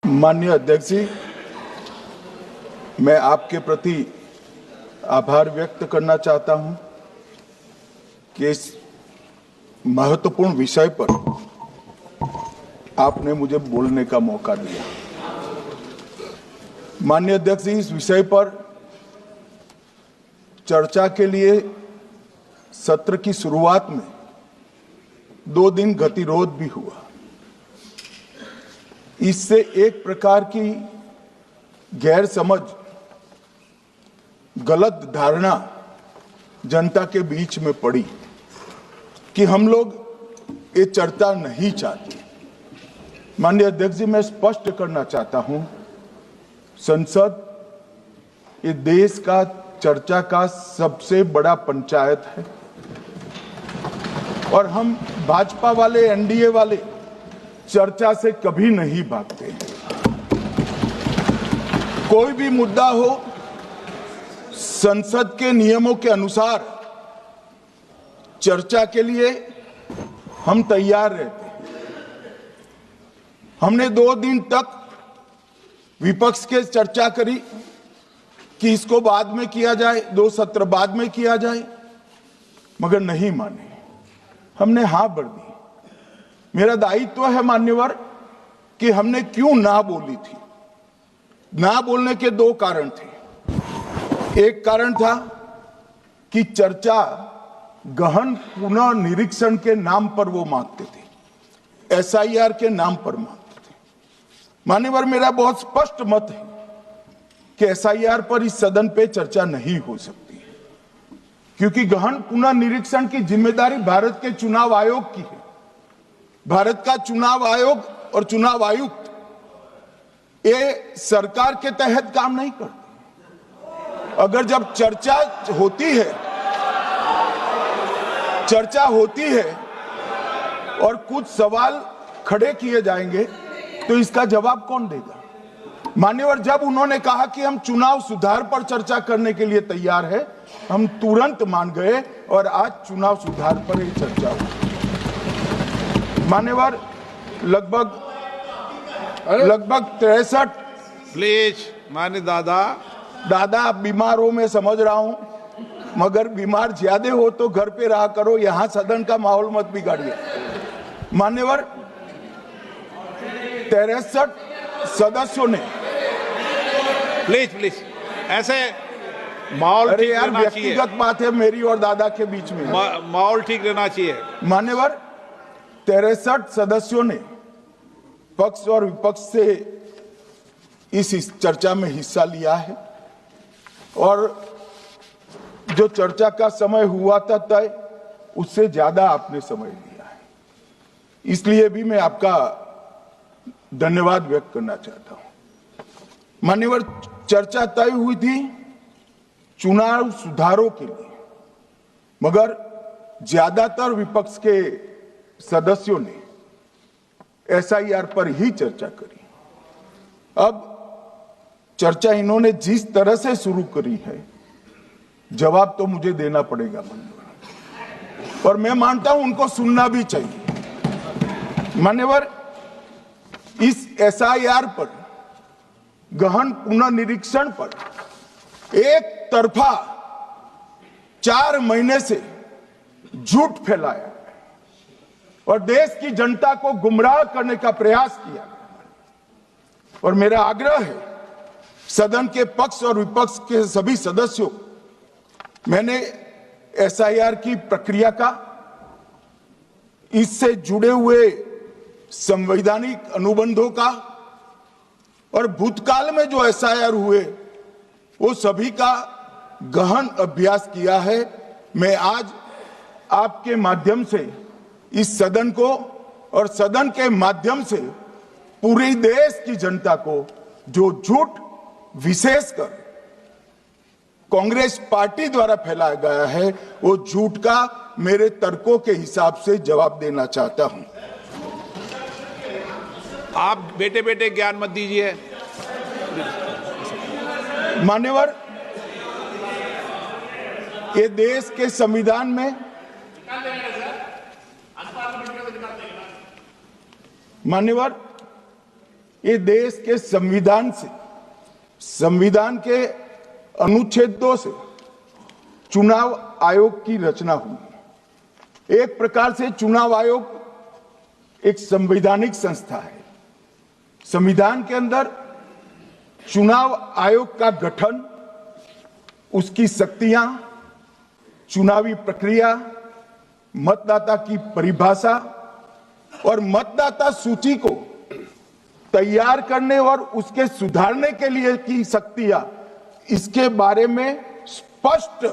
माननीय अध्यक्ष जी, मैं आपके प्रति आभार व्यक्त करना चाहता हूं कि इस महत्वपूर्ण विषय पर आपने मुझे बोलने का मौका दिया। माननीय अध्यक्ष जी, इस विषय पर चर्चा के लिए सत्र की शुरुआत में 2 दिन गतिरोध भी हुआ। इससे एक प्रकार की गैर समझ, गलत धारणा जनता के बीच में पड़ी कि हम लोग ये चर्चा नहीं चाहते। माननीय अध्यक्ष जी, मैं स्पष्ट करना चाहता हूं, संसद ये देश का चर्चा का सबसे बड़ा पंचायत है और हम भाजपा वाले, एनडीए वाले चर्चा से कभी नहीं भागते। कोई भी मुद्दा हो, संसद के नियमों के अनुसार चर्चा के लिए हम तैयार रहते हैं। हमने 2 दिन तक विपक्ष के चर्चा करी कि इसको बाद में किया जाए, 2 सत्र बाद में किया जाए, मगर नहीं माने। हमने हाँ भर दी। मेरा दायित्व है मान्यवर कि हमने क्यों ना बोली थी। ना बोलने के 2 कारण थे। एक कारण था कि चर्चा गहन पुनः निरीक्षण के नाम पर वो मांगते थे, एसआईआर के नाम पर मांगते थे। मान्यवर, मेरा बहुत स्पष्ट मत है कि एसआईआर पर इस सदन पे चर्चा नहीं हो सकती है, क्योंकि गहन पुनः निरीक्षण की जिम्मेदारी भारत के चुनाव आयोग की है। भारत का चुनाव आयोग और चुनाव आयुक्त ये सरकार के तहत काम नहीं करते। अगर जब चर्चा होती है और कुछ सवाल खड़े किए जाएंगे तो इसका जवाब कौन देगा? मान्यवर, जब उन्होंने कहा कि हम चुनाव सुधार पर चर्चा करने के लिए तैयार है, हम तुरंत मान गए और आज चुनाव सुधार पर ही चर्चा हुई। मान्यवर, लगभग 63। प्लीज मान्य दादा, आप बीमार हो, मैं समझ रहा हूं, मगर बीमार ज्यादा हो तो घर पे रहा करो, यहां सदन का माहौल मत बिगाड़िए। मान्यवर, 63 सदस्यों ने प्लीज ऐसे माहौल ठीक रहना चाहिए। व्यक्तिगत बात है मेरी और दादा के बीच में, माहौल ठीक रहना चाहिए। मान्यवर, 63 सदस्यों ने पक्ष और विपक्ष से इस चर्चा में हिस्सा लिया है और जो चर्चा का समय हुआ था तय, उससे ज्यादा आपने समय लिया है। इसलिए भी मैं आपका धन्यवाद व्यक्त करना चाहता हूं। मान्यवर, चर्चा तय हुई थी चुनाव सुधारों के लिए, मगर ज्यादातर विपक्ष के सदस्यों ने एसआईआर पर ही चर्चा करी। अब चर्चा इन्होंने जिस तरह से शुरू करी है, जवाब तो मुझे देना पड़ेगा मान्यवर, और मैं मानता हूं उनको सुनना भी चाहिए। मान्यवर, इस एसआईआर पर, गहन पुनर्निरीक्षण पर एक तरफा 4 महीने से झूठ फैलाया और देश की जनता को गुमराह करने का प्रयास किया। और मेरा आग्रह है सदन के पक्ष और विपक्ष के सभी सदस्यों, मैंने एसआईआर की प्रक्रिया का, इससे जुड़े हुए संवैधानिक अनुबंधों का और भूतकाल में जो एसआईआर हुए वो सभी का गहन अभ्यास किया है। मैं आज आपके माध्यम से इस सदन को और सदन के माध्यम से पूरे देश की जनता को जो झूठ विशेषकर कांग्रेस पार्टी द्वारा फैलाया गया है, वो झूठ का मेरे तर्कों के हिसाब से जवाब देना चाहता हूं। आप बेटे ज्ञान मत दीजिए। मान्यवर, ये देश के संविधान में, मान्यवर, ये देश के संविधान से, संविधान के अनुच्छेद 2 से चुनाव आयोग की रचना हुई। एक प्रकार से चुनाव आयोग एक संवैधानिक संस्था है। संविधान के अंदर चुनाव आयोग का गठन, उसकी शक्तियां, चुनावी प्रक्रिया, मतदाता की परिभाषा और मतदाता सूची को तैयार करने और उसके सुधारने के लिए की शक्तियां, इसके बारे में स्पष्ट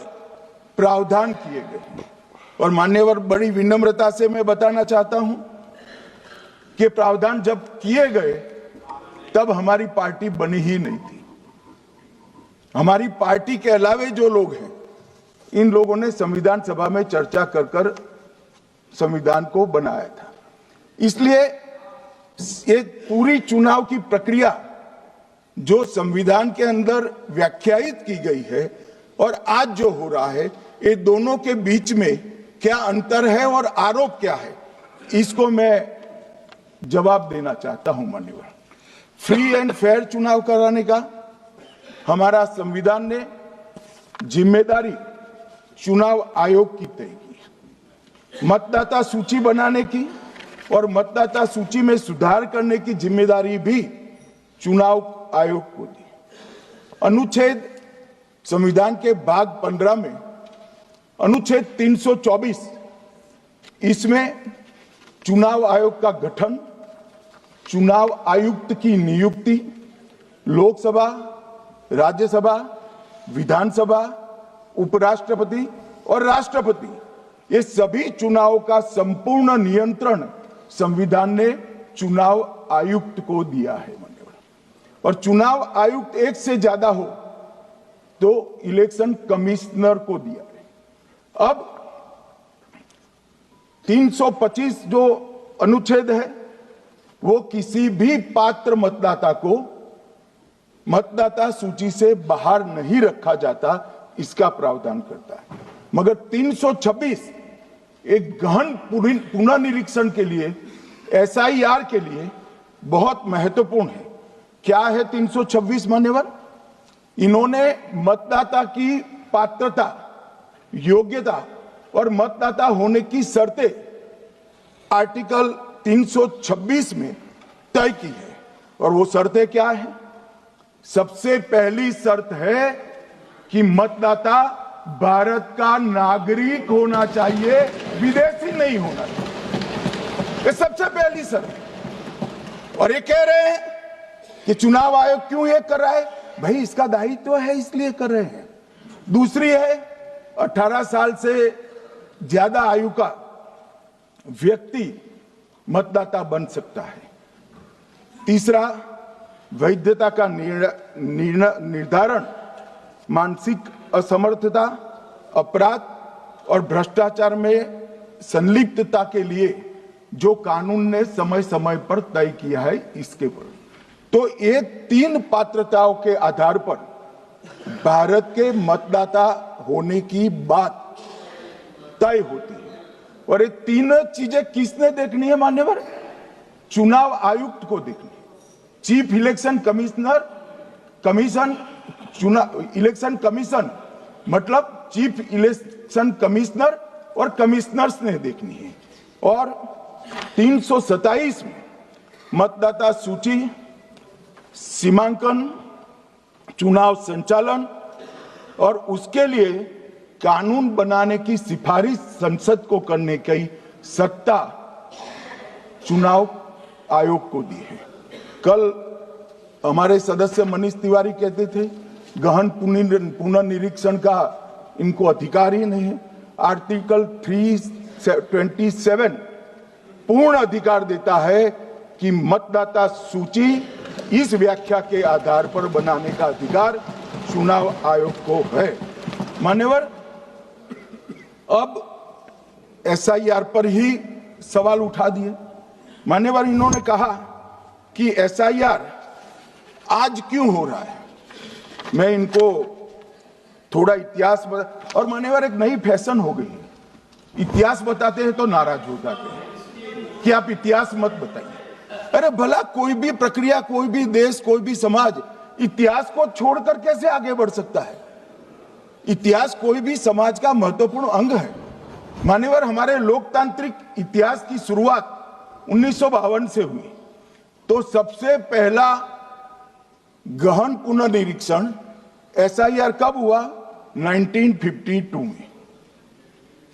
प्रावधान किए गए। और मान्यवर, बड़ी विनम्रता से मैं बताना चाहता हूं कि प्रावधान जब किए गए तब हमारी पार्टी बनी ही नहीं थी। हमारी पार्टी के अलावे जो लोग हैं, इन लोगों ने संविधान सभा में चर्चा कर कर संविधान को बनाया था। इसलिए ये पूरी चुनाव की प्रक्रिया जो संविधान के अंदर व्याख्यायित की गई है और आज जो हो रहा है, ये दोनों के बीच में क्या अंतर है और आरोप क्या है, इसको मैं जवाब देना चाहता हूं। माननीय, फ्री एंड फेयर चुनाव कराने का हमारा संविधान ने जिम्मेदारी चुनाव आयोग की तय की। मतदाता सूची बनाने की और मतदाता सूची में सुधार करने की जिम्मेदारी भी चुनाव आयोग को दी। अनुच्छेद, संविधान के भाग 15 में अनुच्छेद 324, इसमें चुनाव आयोग का गठन, चुनाव आयुक्त की नियुक्ति, लोकसभा, राज्यसभा, विधानसभा, उपराष्ट्रपति और राष्ट्रपति, ये सभी चुनाव का संपूर्ण नियंत्रण संविधान ने चुनाव आयुक्त को दिया है। और चुनाव आयुक्त एक से ज्यादा हो तो इलेक्शन कमिश्नर को दिया है। अब 325 जो अनुच्छेद है, वो किसी भी पात्र मतदाता को मतदाता सूची से बाहर नहीं रखा जाता, इसका प्रावधान करता है। मगर 326 एक गहन पुनर्निरीक्षण के लिए, एसआईआर के लिए बहुत महत्वपूर्ण है। क्या है 326? मान्यवर, इन्होंने मतदाता की पात्रता, योग्यता और मतदाता होने की शर्तें आर्टिकल 326 में तय की है। और वो शर्तें क्या है? सबसे पहली शर्त है कि मतदाता भारत का नागरिक होना चाहिए, विदेशी नहीं होना चाहिए। ये सबसे पहली शर्त है। और ये कह रहे हैं कि चुनाव आयोग क्यों ये कर रहा है? भाई, इसका दायित्व है, इसलिए कर रहे हैं। दूसरी है, 18 साल से ज्यादा आयु का व्यक्ति मतदाता बन सकता है। तीसरा, वैधता का निर्धारण मानसिक असमर्थता, अपराध और भ्रष्टाचार में संलिप्तता के लिए जो कानून ने समय समय पर तय किया है, इसके पर। तो ये 3 पात्रताओं के आधार पर भारत के मतदाता होने की बात तय होती है। और ये 3 चीजें किसने देखनी है मान्यवर? चुनाव आयुक्त को देखनी है। Chief election commissioner, election commission, मतलब चीफ इलेक्शन कमिश्नर और कमिश्नर्स ने देखनी है। और 327 में मतदाता सूची, सीमांकन, चुनाव संचालन और उसके लिए कानून बनाने की सिफारिश संसद को करने की सत्ता चुनाव आयोग को दी है। कल हमारे सदस्य मनीष तिवारी कहते थे गहन पुनर्निरीक्षण का इनको अधिकार ही नहीं है। आर्टिकल 327 पूर्ण अधिकार देता है कि मतदाता सूची इस व्याख्या के आधार पर बनाने का अधिकार चुनाव आयोग को है। मान्यवर, अब एसआईआर पर ही सवाल उठा दिए। मान्यवर, इन्होंने कहा कि एसआईआर आज क्यों हो रहा है। मैं इनको थोड़ा इतिहास और मान्यवर, एक नई फैशन हो गई है, इतिहास बताते हैं तो नाराज हो जाते हैं कि आप इतिहास मत बताइए। अरे भला कोई भी प्रक्रिया, कोई भी देश, कोई भी समाज इतिहास को छोड़कर कैसे आगे बढ़ सकता है? इतिहास कोई भी समाज का महत्वपूर्ण अंग है। मान्यवर, हमारे लोकतांत्रिक इतिहास की शुरुआत 1952 से हुई। तो सबसे पहला गहन पुनर्निरीक्षण एसआईआर कब हुआ? 1952 में।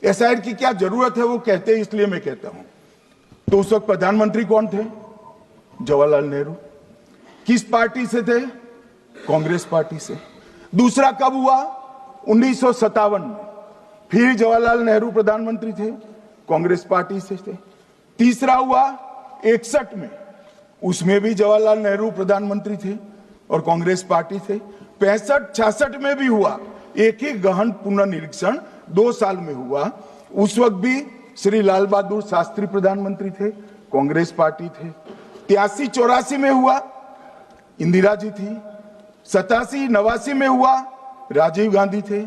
एसआईआर की क्या जरूरत है वो कहते हैं, इसलिए मैं कहता हूं। तो उस वक्त प्रधानमंत्री कौन थे? जवाहरलाल नेहरू। किस पार्टी से थे? कांग्रेस पार्टी से। दूसरा कब हुआ? 1957 में। फिर जवाहरलाल नेहरू प्रधानमंत्री थे, कांग्रेस पार्टी से थे। तीसरा हुआ 61 में, उसमें भी जवाहरलाल नेहरू प्रधानमंत्री थे और कांग्रेस पार्टी थे। 65-66 में भी हुआ, एक ही गहन पुनर्निरीक्षण 2 साल में हुआ। उस वक्त भी श्री लाल बहादुर शास्त्री प्रधानमंत्री थे, कांग्रेस पार्टी थे। 83-84 में हुआ, इंदिरा जी थी। 87-89 में हुआ, राजीव गांधी थे।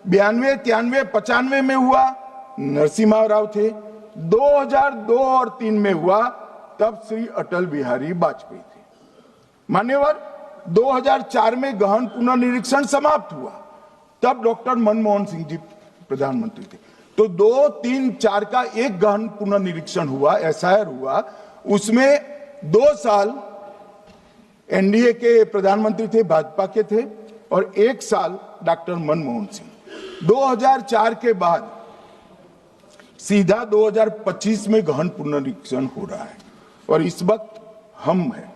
92-93-95 में हुआ, नरसिम्हा राव थे। 2002 और 3 में हुआ, तब श्री अटल बिहारी वाजपेयी थे। मान्यवर, 2004 में गहन पुनर्निरीक्षण समाप्त हुआ, तब डॉक्टर मनमोहन सिंह जी प्रधानमंत्री थे। तो 2, 3, 4 का एक गहन पुनर्निरीक्षण हुआ, एसआईआर हुआ। उसमें 2 साल एनडीए के प्रधानमंत्री थे, भाजपा के थे, और 1 साल डॉक्टर मनमोहन सिंह। 2004 के बाद सीधा 2025 में गहन पुनर्निरीक्षण हो रहा है और इस वक्त हम हैं।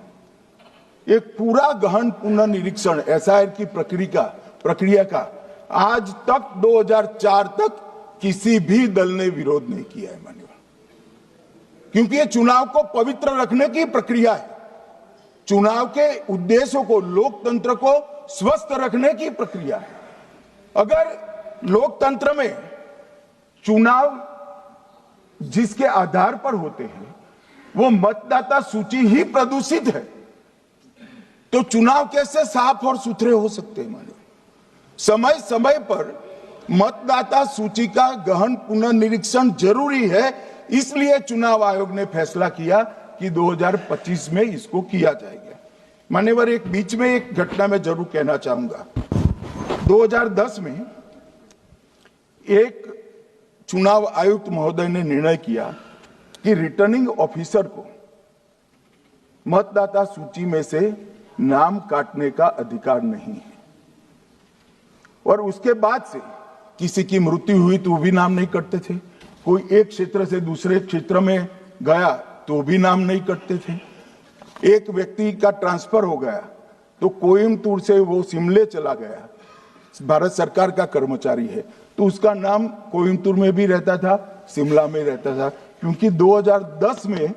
एक पूरा गहन पुनर्निरीक्षण एसआईआर की प्रक्रिया का आज तक 2004 तक किसी भी दल ने विरोध नहीं किया है मान्यवर, क्योंकि ये चुनाव को पवित्र रखने की प्रक्रिया है। चुनाव के उद्देश्यों को, लोकतंत्र को स्वस्थ रखने की प्रक्रिया है। अगर लोकतंत्र में चुनाव जिसके आधार पर होते हैं वो मतदाता सूची ही प्रदूषित है, तो चुनाव कैसे साफ और सुथरे हो सकते हैं? मानो समय समय पर मतदाता सूची का गहन पुनर्निरीक्षण जरूरी है, इसलिए चुनाव आयोग ने फैसला किया कि 2025 में इसको किया जाएगा। मान्यवर, एक बीच में एक घटना में जरूर कहना चाहूंगा। 2010 में एक चुनाव आयुक्त महोदय ने निर्णय किया कि रिटर्निंग ऑफिसर को मतदाता सूची में से नाम काटने का अधिकार नहीं है, और उसके बाद से किसी की मृत्यु हुई तो भी नाम नहीं कटते थे, कोई एक क्षेत्र से दूसरे क्षेत्र में गया तो भी नाम नहीं कटते थे। एक व्यक्ति का ट्रांसफर हो गया तो कोयम्बटूर से वो शिमले चला गया, भारत सरकार का कर्मचारी है, तो उसका नाम कोयम्बटूर में भी रहता था, शिमला में रहता था, क्योंकि 2010 में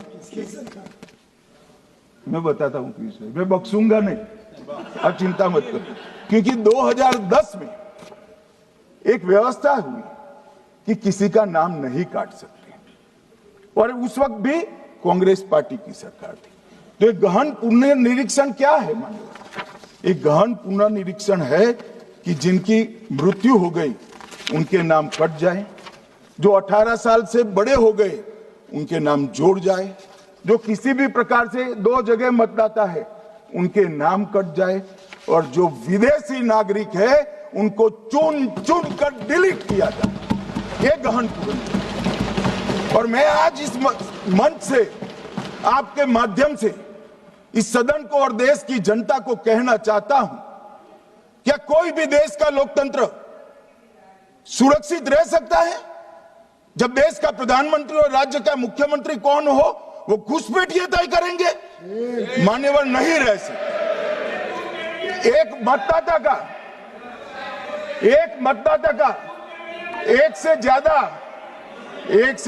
मैं बताता हूं किस, मैं बख्सूंगा नहीं, आप चिंता मत करो, क्योंकि 2010 में एक व्यवस्था हुई कि किसी का नाम नहीं काट सकते, और उस वक्त भी कांग्रेस पार्टी की सरकार थी। तो एक गहन पुनर्निरीक्षण क्या है? मानिए, एक गहन पुनर्निरीक्षण है कि जिनकी मृत्यु हो गई उनके नाम कट जाए, जो 18 साल से बड़े हो गए उनके नाम जोड़ जाए, जो किसी भी प्रकार से 2 जगह मतदाता है उनके नाम कट जाए, और जो विदेशी नागरिक है उनको चुन चुन कर डिलीट किया जाए। ये गहन पुनर्निरीक्षण। और मैं आज इस मंच से, आपके माध्यम से इस सदन को और देश की जनता को कहना चाहता हूं, क्या कोई भी देश का लोकतंत्र सुरक्षित रह सकता है जब देश का प्रधानमंत्री और राज्य का मुख्यमंत्री कौन हो वो घुसपैठ ये तय करेंगे? मान्यवर, नहीं रह सकते। एक मतदाता का एक से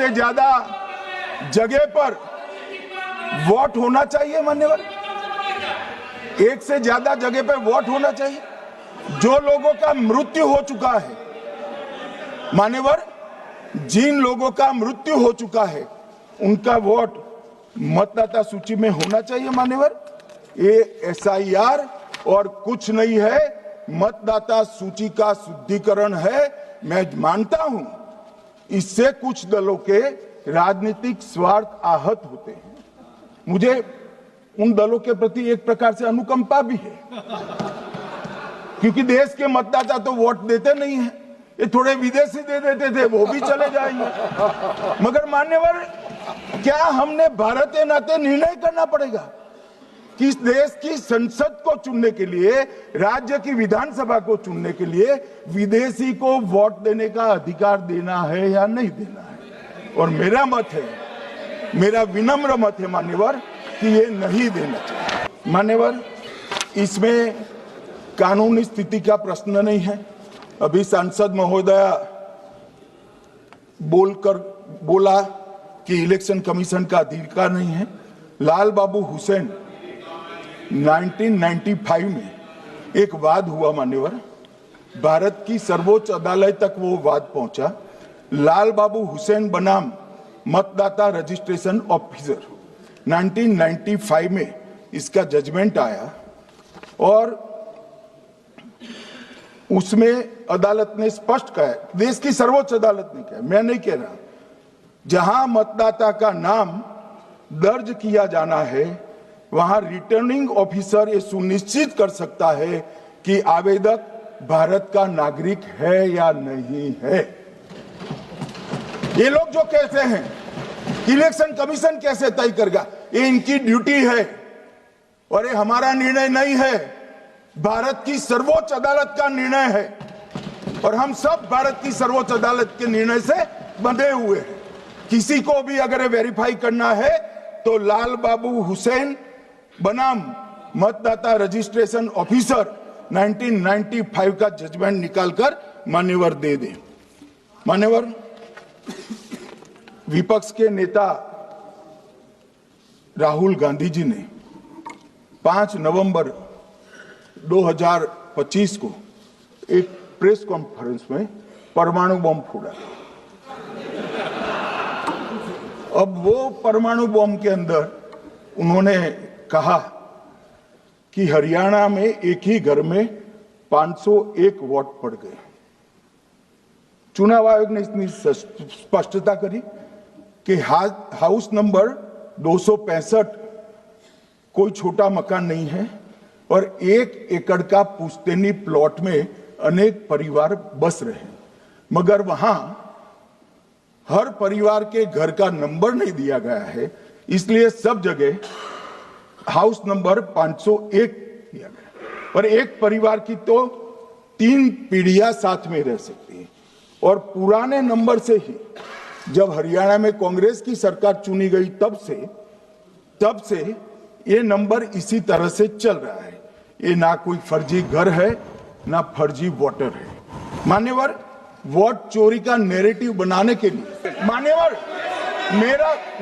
ज्यादा जगह पर वोट होना चाहिए। मान्यवर, एक से ज्यादा जगह पर वोट होना चाहिए। जो लोगों का मृत्यु हो चुका है, मान्यवर, जिन लोगों का मृत्यु हो चुका है उनका वोट मतदाता सूची में होना चाहिए। मान्यवर, ये एसआईआर और कुछ नहीं है, मतदाता सूची का शुद्धिकरण है। मैं मानता हूं इससे कुछ दलों के राजनीतिक स्वार्थ आहत होते हैं। मुझे उन दलों के प्रति एक प्रकार से अनुकंपा भी है, क्योंकि देश के मतदाता तो वोट देते नहीं है, ये थोड़े विदेशी दे देते थे, वो भी चले जाएंगे। मगर मान्यवर, क्या हमने भारत के नाते निर्णय करना पड़ेगा कि इस देश की संसद को चुनने के लिए, राज्य की विधानसभा को चुनने के लिए विदेशी को वोट देने का अधिकार देना है या नहीं देना है? और मेरा मत है, मेरा विनम्र मत है मान्यवर, कि ये नहीं देना चाहिए। मान्यवर, इसमें कानूनी स्थिति का प्रश्न नहीं है। अभी सांसद महोदया बोला कि इलेक्शन कमीशन का अधिकार नहीं है। लाल बाबू हुसैन 1995 में एक वाद हुआ मान्यवर, भारत की सर्वोच्च अदालत तक वो वाद पहुंचा। लाल बाबू हुसैन बनाम मतदाता रजिस्ट्रेशन ऑफिसर 1995 में इसका जजमेंट आया और उसमें अदालत ने स्पष्ट कहा, देश की सर्वोच्च अदालत ने कहा, मैं नहीं कह रहा, जहां मतदाता का नाम दर्ज किया जाना है वहां रिटर्निंग ऑफिसर ये सुनिश्चित कर सकता है कि आवेदक भारत का नागरिक है या नहीं है। ये लोग जो कहते हैं इलेक्शन कमीशन कैसे तय करेगा, ये इनकी ड्यूटी है और ये हमारा निर्णय नहीं है, भारत की सर्वोच्च अदालत का निर्णय है और हम सब भारत की सर्वोच्च अदालत के निर्णय से बंधे हुए हैं। किसी को भी अगर वेरीफाई करना है तो लाल बाबू हुसैन बनाम मतदाता रजिस्ट्रेशन ऑफिसर 1995 का जजमेंट निकालकर मान्यवर दे दे। मान्यवर, विपक्ष के नेता राहुल गांधी जी ने 5 नवंबर 2025 को एक प्रेस कॉन्फ्रेंस में परमाणु बम फोड़ा। अब वो परमाणु बम के अंदर उन्होंने कहा कि हरियाणा में एक ही घर में 501 वोट पड़ गए। चुनाव आयोग ने इतनी स्पष्टता करी कि हाउस नंबर 265 कोई छोटा मकान नहीं है और 1 एकड़ का पुश्तैनी प्लॉट में अनेक परिवार बस रहे हैं, मगर वहां हर परिवार के घर का नंबर नहीं दिया गया है, इसलिए सब जगह हाउस नंबर 501 दिया गया और एक परिवार की तो 3 पीढ़ियां साथ में रह सकती है। और पुराने नंबर से ही जब हरियाणा में कांग्रेस की सरकार चुनी गई तब से ये नंबर इसी तरह से चल रहा है। ये ना कोई फर्जी घर है ना फर्जी वोटर है। मान्यवर, वोट चोरी का नैरेटिव बनाने के लिए मान्यवर,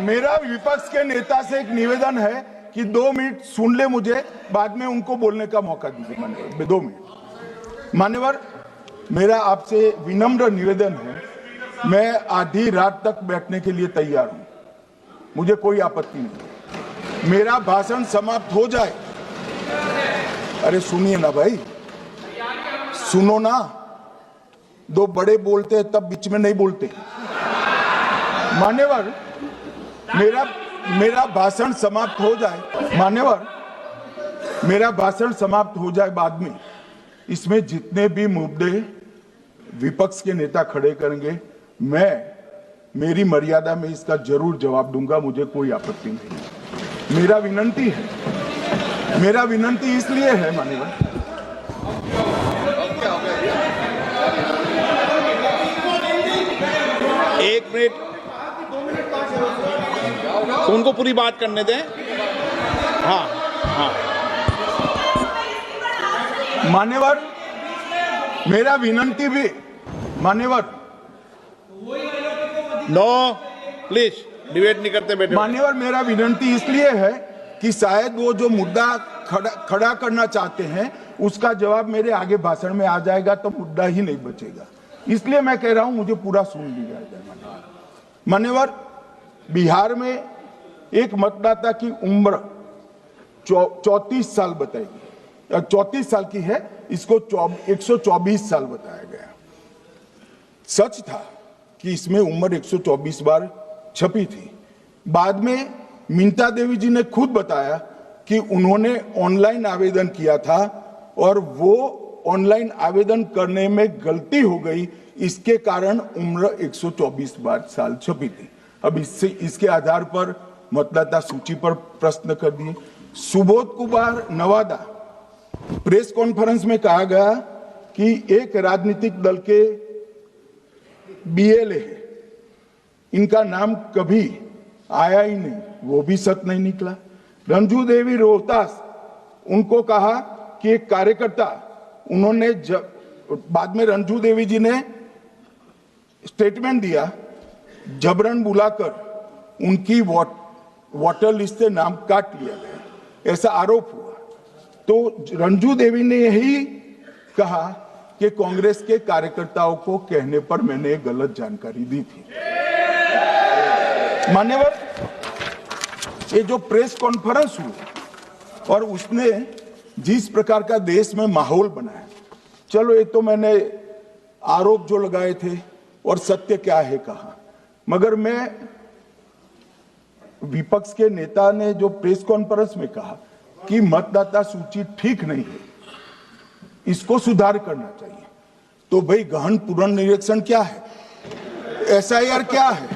मेरा विपक्ष के नेता से एक निवेदन है कि 2 मिनट सुन ले मुझे, बाद में उनको बोलने का मौका दीजिए। मान्यवर, 2 मिनट। मान्यवर, मेरा आपसे विनम्र निवेदन है, मैं आधी रात तक बैठने के लिए तैयार हूं, मुझे कोई आपत्ति नहीं। मेरा भाषण समाप्त हो जाए, अरे सुनिए ना भाई, सुनो ना, 2 बड़े बोलते हैं तब बीच में नहीं बोलते। मान्यवर, मेरा भाषण समाप्त हो जाए, मान्यवर, मेरा भाषण समाप्त हो जाए बाद में, इसमें जितने भी मुद्दे विपक्ष के नेता खड़े करेंगे, मेरी मर्यादा में इसका जरूर जवाब दूंगा, मुझे कोई आपत्ति नहीं। मेरा विनंती इसलिए है मान्यवर, एक मिनट, उनको पूरी बात करने दें। हाँ हाँ मान्यवर, मेरा विनंती भी मान्यवर, नो प्लीज डिबेट नहीं करते बेटे। मान्यवर, मेरा विनंती इसलिए है कि शायद वो जो मुद्दा खड़ा करना चाहते हैं उसका जवाब मेरे आगे भाषण में आ जाएगा तो मुद्दा ही नहीं बचेगा, इसलिए मैं कह रहा हूं मुझे पूरा सुन लिया जाए। मान्यवर, बिहार में एक मतदाता की उम्र 34 साल बताई गई, 34 साल की है, इसको 124 साल बताया गया। सच था कि इसमें उम्र 124 बार छपी थी। बाद में मिंता देवी जी ने खुद बताया कि उन्होंने ऑनलाइन आवेदन किया था और वो ऑनलाइन आवेदन करने में गलती हो गई, इसके कारण उम्र 124 साल छपी थी। अब इसके आधार पर मतदाता सूची पर प्रश्न कर दिए। सुबोध कुमार नवादा, प्रेस कॉन्फ्रेंस में कहा गया कि एक राजनीतिक दल के बीएलए है, इनका नाम कभी आया ही नहीं, वो भी सत्य नहीं निकला। रंजू देवी रोहतास, उनको कहा कि एक कार्यकर्ता, उन्होंने बाद में रंजू देवी जी ने स्टेटमेंट दिया, जबरन बुलाकर उनकी वोटर लिस्ट से नाम काट लिया गया, ऐसा आरोप हुआ। तो रंजू देवी ने यही कहा कि कांग्रेस के कार्यकर्ताओं को कहने पर मैंने गलत जानकारी दी थी। मान्यवर, ये जो प्रेस कॉन्फ्रेंस हुई और उसने जिस प्रकार का देश में माहौल बनाया, चलो ये तो मैंने आरोप जो लगाए थे और सत्य क्या है कहा, मगर मैं विपक्ष के नेता ने जो प्रेस कॉन्फ्रेंस में कहा कि मतदाता सूची ठीक नहीं है, इसको सुधार करना चाहिए, तो भाई गहन पुनर्निरीक्षण क्या है, एसआईआर क्या है,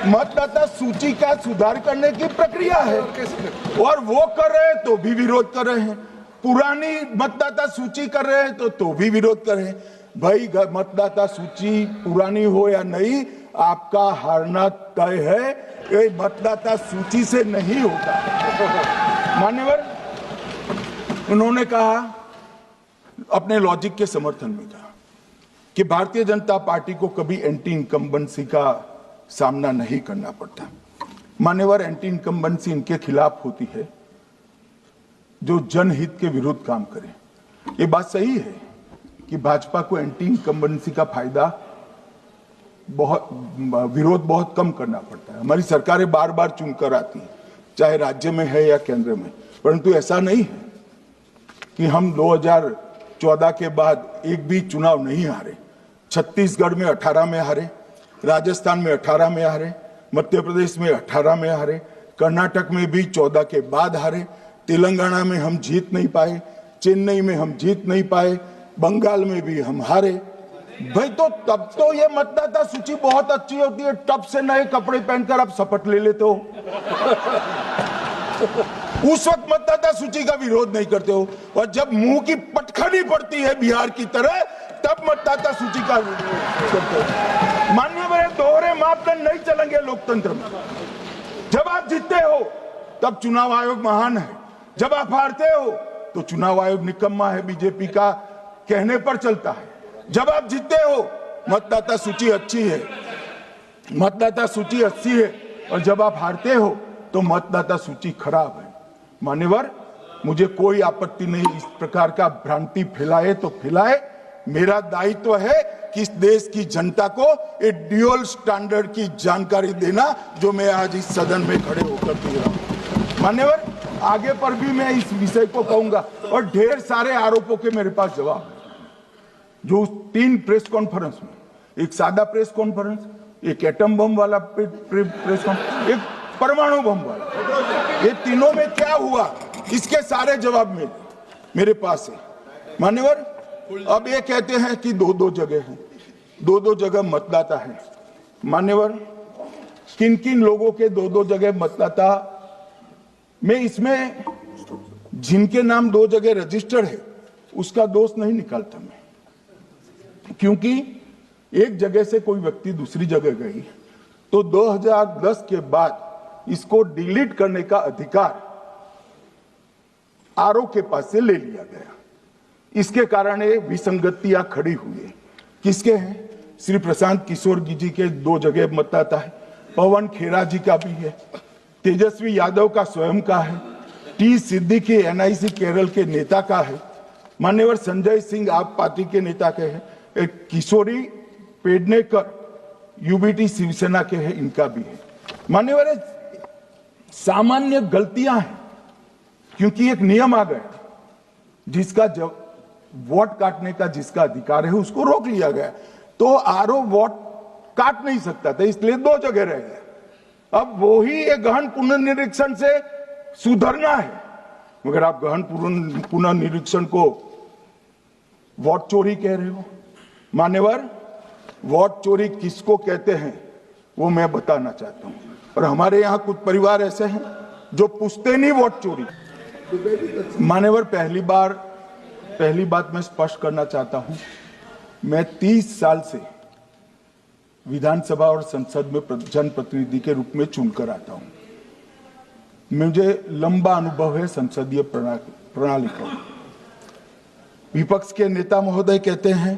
मतदाता सूची का सुधार करने की प्रक्रिया है, और वो कर रहे हैं तो भी विरोध कर रहे हैं, पुरानी मतदाता सूची कर रहे हैं तो भी विरोध कर रहे हैं। भाई मतदाता सूची पुरानी हो या नहीं, आपका हारना तय है, ये मतदाता सूची से नहीं होता। मान्यवर, उन्होंने कहा, अपने लॉजिक के समर्थन में कहा कि भारतीय जनता पार्टी को कभी एंटी इनकम्बेंसी का सामना नहीं करना पड़ता। मान्यवर, एंटी इनकम्बेंसी इनके खिलाफ होती है जो जनहित के विरुद्ध काम करे। ये बात सही है कि भाजपा को एंटी इनकम्बेंसी का फायदा विरोध बहुत कम करना पड़ता है। हमारी सरकारें बार बार चुनकर आती हैं, चाहे राज्य में है या केंद्र में, परंतु ऐसा नहीं है कि हम 2014 के बाद एक भी चुनाव नहीं हारे। छत्तीसगढ़ में 18 में हारे, राजस्थान में 18 में हारे, मध्य प्रदेश में 18 में हारे, कर्नाटक में भी 14 के बाद हारे, तेलंगाना में हम जीत नहीं पाए, चेन्नई में हम जीत नहीं पाए, बंगाल में भी हम हारे। भाई तो तब तो ये मतदाता सूची बहुत अच्छी होती है, तब से नए कपड़े पहनकर आप शपथ ले लेते हो। उस वक्त मतदाता सूची का विरोध नहीं करते हो, और जब मुंह की पटखनी पड़ती है बिहार की तरह, तब मतदाता सूची का विरोध करते हो। माननीय, दोहरे मापदंड नहीं चलेंगे लोकतंत्र में। जब आप जीतते हो तब चुनाव आयोग महान है, जब आप हारते हो तो चुनाव आयोग निकम्मा है, बीजेपी का कहने पर चलता है। जब आप जीतते हो मतदाता सूची अच्छी है, मतदाता सूची अच्छी है, और जब आप हारते हो तो मतदाता सूची खराब है। मान्यवर, मुझे कोई आपत्ति नहीं, इस प्रकार का भ्रांति फैलाए तो फैलाए, मेरा दायित्व है कि इस देश की जनता को एक ड्यूअल स्टैंडर्ड की जानकारी देना, जो मैं आज इस सदन में खड़े होकर दे रहा हूं। मान्यवर, आगे पर भी मैं इस विषय को कहूंगा, और ढेर सारे आरोपों के मेरे पास जवाब है। जो 3 प्रेस कॉन्फ्रेंस में, एक सादा प्रेस कॉन्फ्रेंस, एक एटम बम वाला प्रेस कॉन्फ्रेंस, एक परमाणु बम वाला, ये तीनों में क्या हुआ, इसके सारे जवाब मेरे पास है। मान्यवर, अब ये कहते हैं कि 2-2 जगह है, 2-2 जगह मतदाता है। मान्यवर, किन किन लोगों के 2-2 जगह मतदाता में, इसमें जिनके नाम 2 जगह रजिस्टर्ड है उसका दोष नहीं निकालता मैं, क्योंकि एक जगह से कोई व्यक्ति दूसरी जगह गई तो 2010 के बाद इसको डिलीट करने का अधिकार आरओ के पास से ले लिया गया। इसके कारण ये विसंगतियां खड़ी हुई है। किसके हैं? श्री प्रशांत किशोर जी के 2 जगह मतदाता है, पवन खेरा जी का भी है, तेजस्वी यादव का स्वयं का है, टी सिद्दीकी एनआईसी केरल के नेता का है, मान्यवर संजय सिंह आप पार्टी के नेता के हैं, एक किशोरी पेडनेकर यूबीटी शिवसेना के हैं, इनका भी है। मान्यवर, सामान्य गलतियां हैं, क्योंकि एक नियम आ गया, जिसका जब वोट काटने का जिसका अधिकार है उसको रोक लिया गया, तो आरओ वोट काट नहीं सकता था, इसलिए 2 जगह रह गए। अब वो ही एक गहन पुनर्निरीक्षण से सुधरना है, मगर आप गहन पुनः निरीक्षण को वोट चोरी कह रहे हो। मान्यवर, वोट चोरी किसको कहते हैं वो मैं बताना चाहता हूं। और हमारे यहाँ कुछ परिवार ऐसे हैं जो पूछते नहीं वोट चोरी। मान्यवर, पहली बात मैं स्पष्ट करना चाहता हूं, मैं 30 साल से विधानसभा और संसद में जनप्रतिनिधि के रूप में चुनकर आता हूं। मुझे लंबा अनुभव है संसदीय प्रणाली का। विपक्ष के नेता महोदय कहते हैं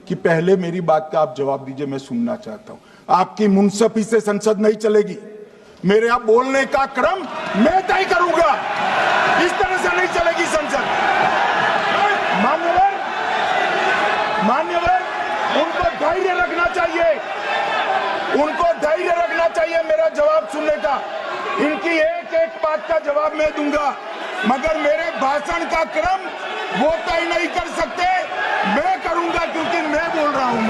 कि पहले मेरी बात का आप जवाब दीजिए, मैं सुनना चाहता हूं। आपकी मुनसफी से संसद नहीं चलेगी। मेरे आप बोलने का क्रम मैं तय करूंगा। इस तरह से नहीं चलेगी संसद। मान्यवर, उनको धैर्य रखना चाहिए, उनको धैर्य रखना चाहिए मेरा जवाब सुनने का। इनकी एक एक बात का जवाब मैं दूंगा, मगर मेरे भाषण का क्रम वो तय नहीं कर सकते, मैं करूंगा, क्योंकि मैं बोल रहा हूं।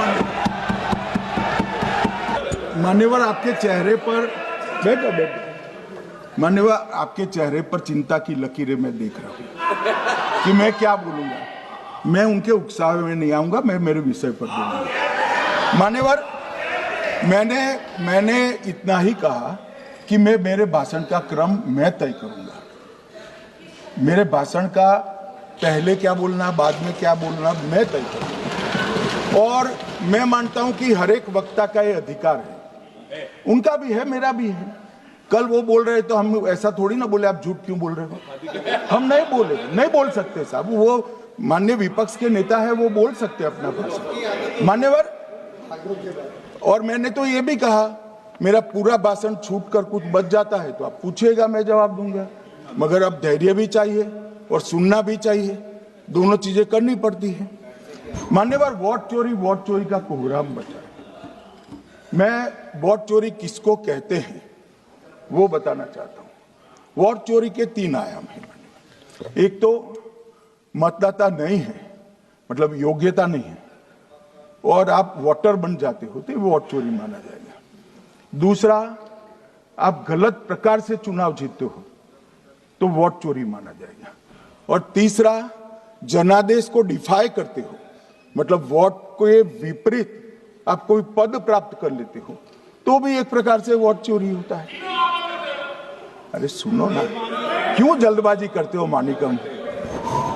मान्यवर, आपके चेहरे पर बैठो। मान्यवर, आपके चेहरे पर चिंता की लकीरें मैं देख रहा हूं कि मैं क्या बोलूंगा। मैं उनके उकसावे में नहीं आऊंगा, मैं मेरे विषय पर बोलूंगा। मान्यवर, मैंने इतना ही कहा कि मैं मेरे भाषण का क्रम मैं तय करूंगा। मेरे भाषण का पहले क्या बोलना, बाद में क्या बोलना, मैं तय करूंगा। और मैं मानता हूं कि हर एक वक्ता का ये अधिकार है, उनका भी है, मेरा भी है। कल वो बोल रहे तो हम ऐसा थोड़ी ना बोले आप झूठ क्यों बोल रहे हो। हम नहीं बोले, नहीं बोल सकते साहब। वो माननीय विपक्ष के नेता है, वो बोल सकते अपना भाषण। मान्यवर, और मैंने तो ये भी कहा मेरा पूरा भाषण छूट कर कुछ बच जाता है तो आप पूछिएगा, मैं जवाब दूंगा। मगर अब धैर्य भी चाहिए और सुनना भी चाहिए, दोनों चीजें करनी पड़ती है। मान्यवर, वोट चोरी का कोहराम बचा। मैं वोट चोरी किसको कहते हैं वो बताना चाहता हूं। वोट चोरी के 3 आयाम हैं। एक तो मतदाता नहीं है, मतलब योग्यता नहीं है, और आप वोटर बन जाते हो तो वोट चोरी माना जाएगा। दूसरा, आप गलत प्रकार से चुनाव जीतते हो तो वोट चोरी माना जाएगा। और तीसरा, जनादेश को डिफाई करते हो, मतलब वोट के विपरीत आप कोई पद प्राप्त कर लेते हो तो भी एक प्रकार से वोट चोरी होता है। अरे सुनो ना, क्यों जल्दबाजी करते हो मानिकम,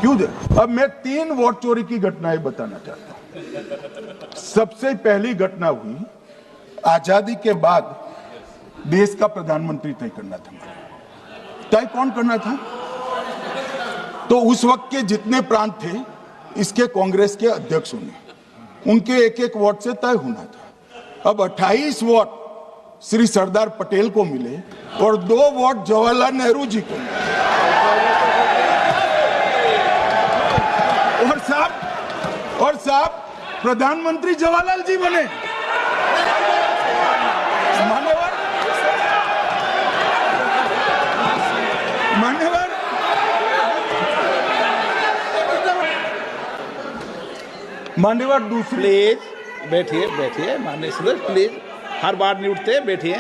क्यों? अब मैं 3 वोट चोरी की घटनाएं बताना चाहता हूं। सबसे पहली घटना हुई, आजादी के बाद देश का प्रधानमंत्री तय करना था। तय कौन करना था? तो उस वक्त के जितने प्रांत थे, इसके कांग्रेस के अध्यक्षों ने, उनके एक एक वोट से तय होना था। अब 28 वोट श्री सरदार पटेल को मिले और 2 वोट जवाहरलाल नेहरू जी को मिले। और साहब प्रधानमंत्री जवाहरलाल जी बने। मान्यवर दूसरी, प्लीज बैठिए माननीय सदस्य, प्लीज, हर बार नहीं उठते, बैठिए।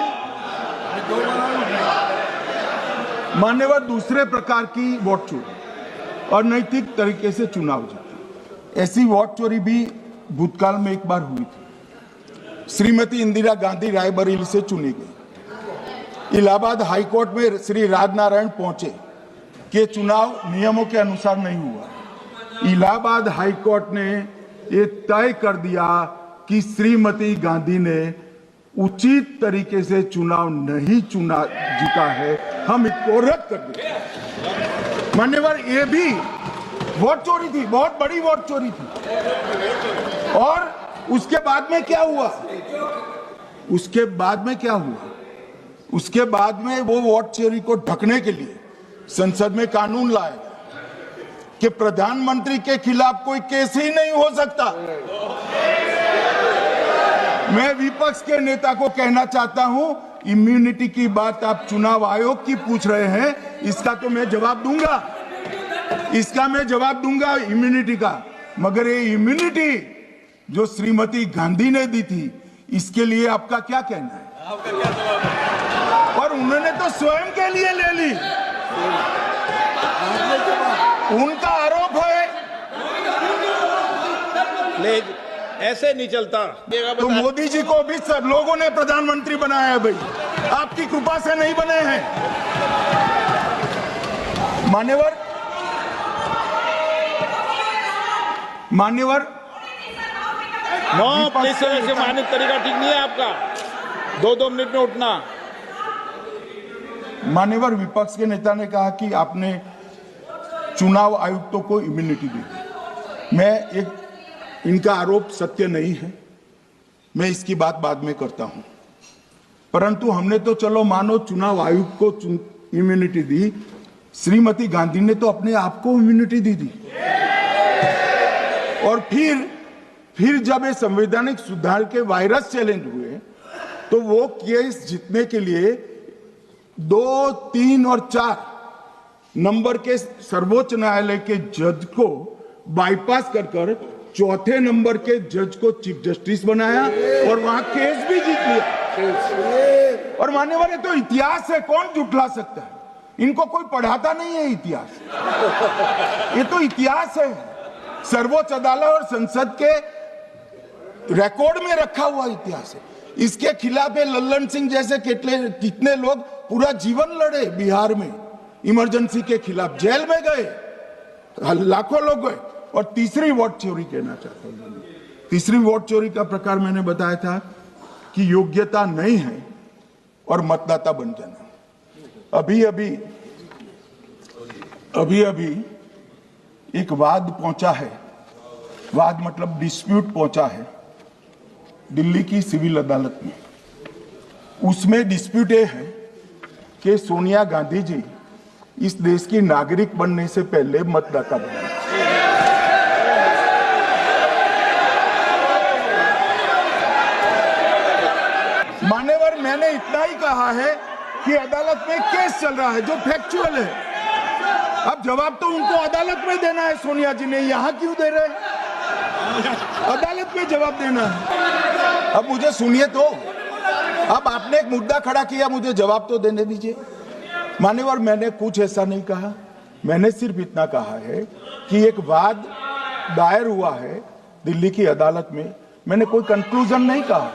मान्यवर, दूसरे प्रकार की वोट चोरी और नैतिक तरीके से चुनाव जीतना, ऐसी वोट चोरी भी भूतकाल में एक बार हुई थी। श्रीमती इंदिरा गांधी रायबरेली से चुनी गई। इलाहाबाद हाईकोर्ट में श्री राजनारायण पहुंचे कि चुनाव नियमों के अनुसार नहीं हुआ। इलाहाबाद हाईकोर्ट ने ये तय कर दिया कि श्रीमती गांधी ने उचित तरीके से चुनाव नहीं जीता है, हम इसको रद्द कर दें। मान्यवर, ये भी वोट चोरी थी, बहुत बड़ी वोट चोरी थी। और उसके बाद में क्या हुआ? उसके बाद में वो वोट चोरी को ढकने के लिए संसद में कानून लाया कि प्रधानमंत्री के खिलाफ कोई केस ही नहीं हो सकता। मैं विपक्ष के नेता को कहना चाहता हूं, इम्यूनिटी की बात आप चुनाव आयोग की पूछ रहे हैं, इसका तो मैं जवाब दूंगा, इम्यूनिटी का। मगर ये इम्यूनिटी जो श्रीमती गांधी ने दी थी, इसके लिए आपका क्या कहना है? और उन्होंने तो स्वयं के लिए ले ली। उनका आरोप है। प्लीज, ऐसे नहीं चलता। तो मोदी जी को भी सब लोगों ने प्रधानमंत्री बनाया है भाई, आपकी कृपा से नहीं बने हैं। मान्यवर नो प्लीज, ऐसे मानव तरीका ठीक नहीं है आपका। 2-2 मिनट में उठना। मान्यवर विपक्ष के नेता ने कहा कि आपने चुनाव आयुक्तों को इम्यूनिटी दी। इनका आरोप सत्य नहीं है, मैं इसकी बात बाद में करता हूं। परंतु हमने तो चलो मानो चुनाव आयुक्त को इम्यूनिटी दी, श्रीमती गांधी ने तो अपने आप को इम्यूनिटी दी। और फिर जब ये संवैधानिक सुधार के वायरस चैलेंज हुए तो वो केस जीतने के लिए 2, 3 और 4 नंबर के सर्वोच्च न्यायालय के जज को बाईपास कर चौथे नंबर के जज को चीफ जस्टिस बनाया और वहां केस भी जीत लिया। और मान्यवर, तो इतिहास है, कौन जुटला सकता है? इनको कोई पढ़ाता नहीं है इतिहास, ये तो इतिहास है, सर्वोच्च अदालत और संसद के रिकॉर्ड में रखा हुआ इतिहास है। इसके खिलाफ लल्लन सिंह जैसे कितने लोग पूरा जीवन लड़े बिहार में, इमरजेंसी के खिलाफ जेल में गए, लाखों लोग गए। और तीसरी वोट चोरी कहना चाहता हूं। तीसरी वोट चोरी का प्रकार मैंने बताया था कि योग्यता नहीं है और मतदाता बन जाना। अभी अभी एक वाद पहुंचा है, वाद मतलब डिस्प्यूट पहुंचा है दिल्ली की सिविल अदालत में। उसमें डिस्प्यूट ये है कि सोनिया गांधी जी इस देश की नागरिक बनने से पहले मतदाता बने। मान्यवर, मैंने इतना ही कहा है कि अदालत में केस चल रहा है जो फैक्चुअल है। अब जवाब तो उनको अदालत में देना है, सोनिया जी ने यहां क्यों दे रहे हैं? अदालत में जवाब देना है। अब मुझे सुनिए तो, अब आपने एक मुद्दा खड़ा किया, मुझे जवाब तो देने दीजिए। मान्यवर, मैंने कुछ ऐसा नहीं कहा, मैंने सिर्फ इतना कहा है कि एक वाद दायर हुआ है दिल्ली की अदालत में। मैंने कोई कंक्लूजन नहीं कहा,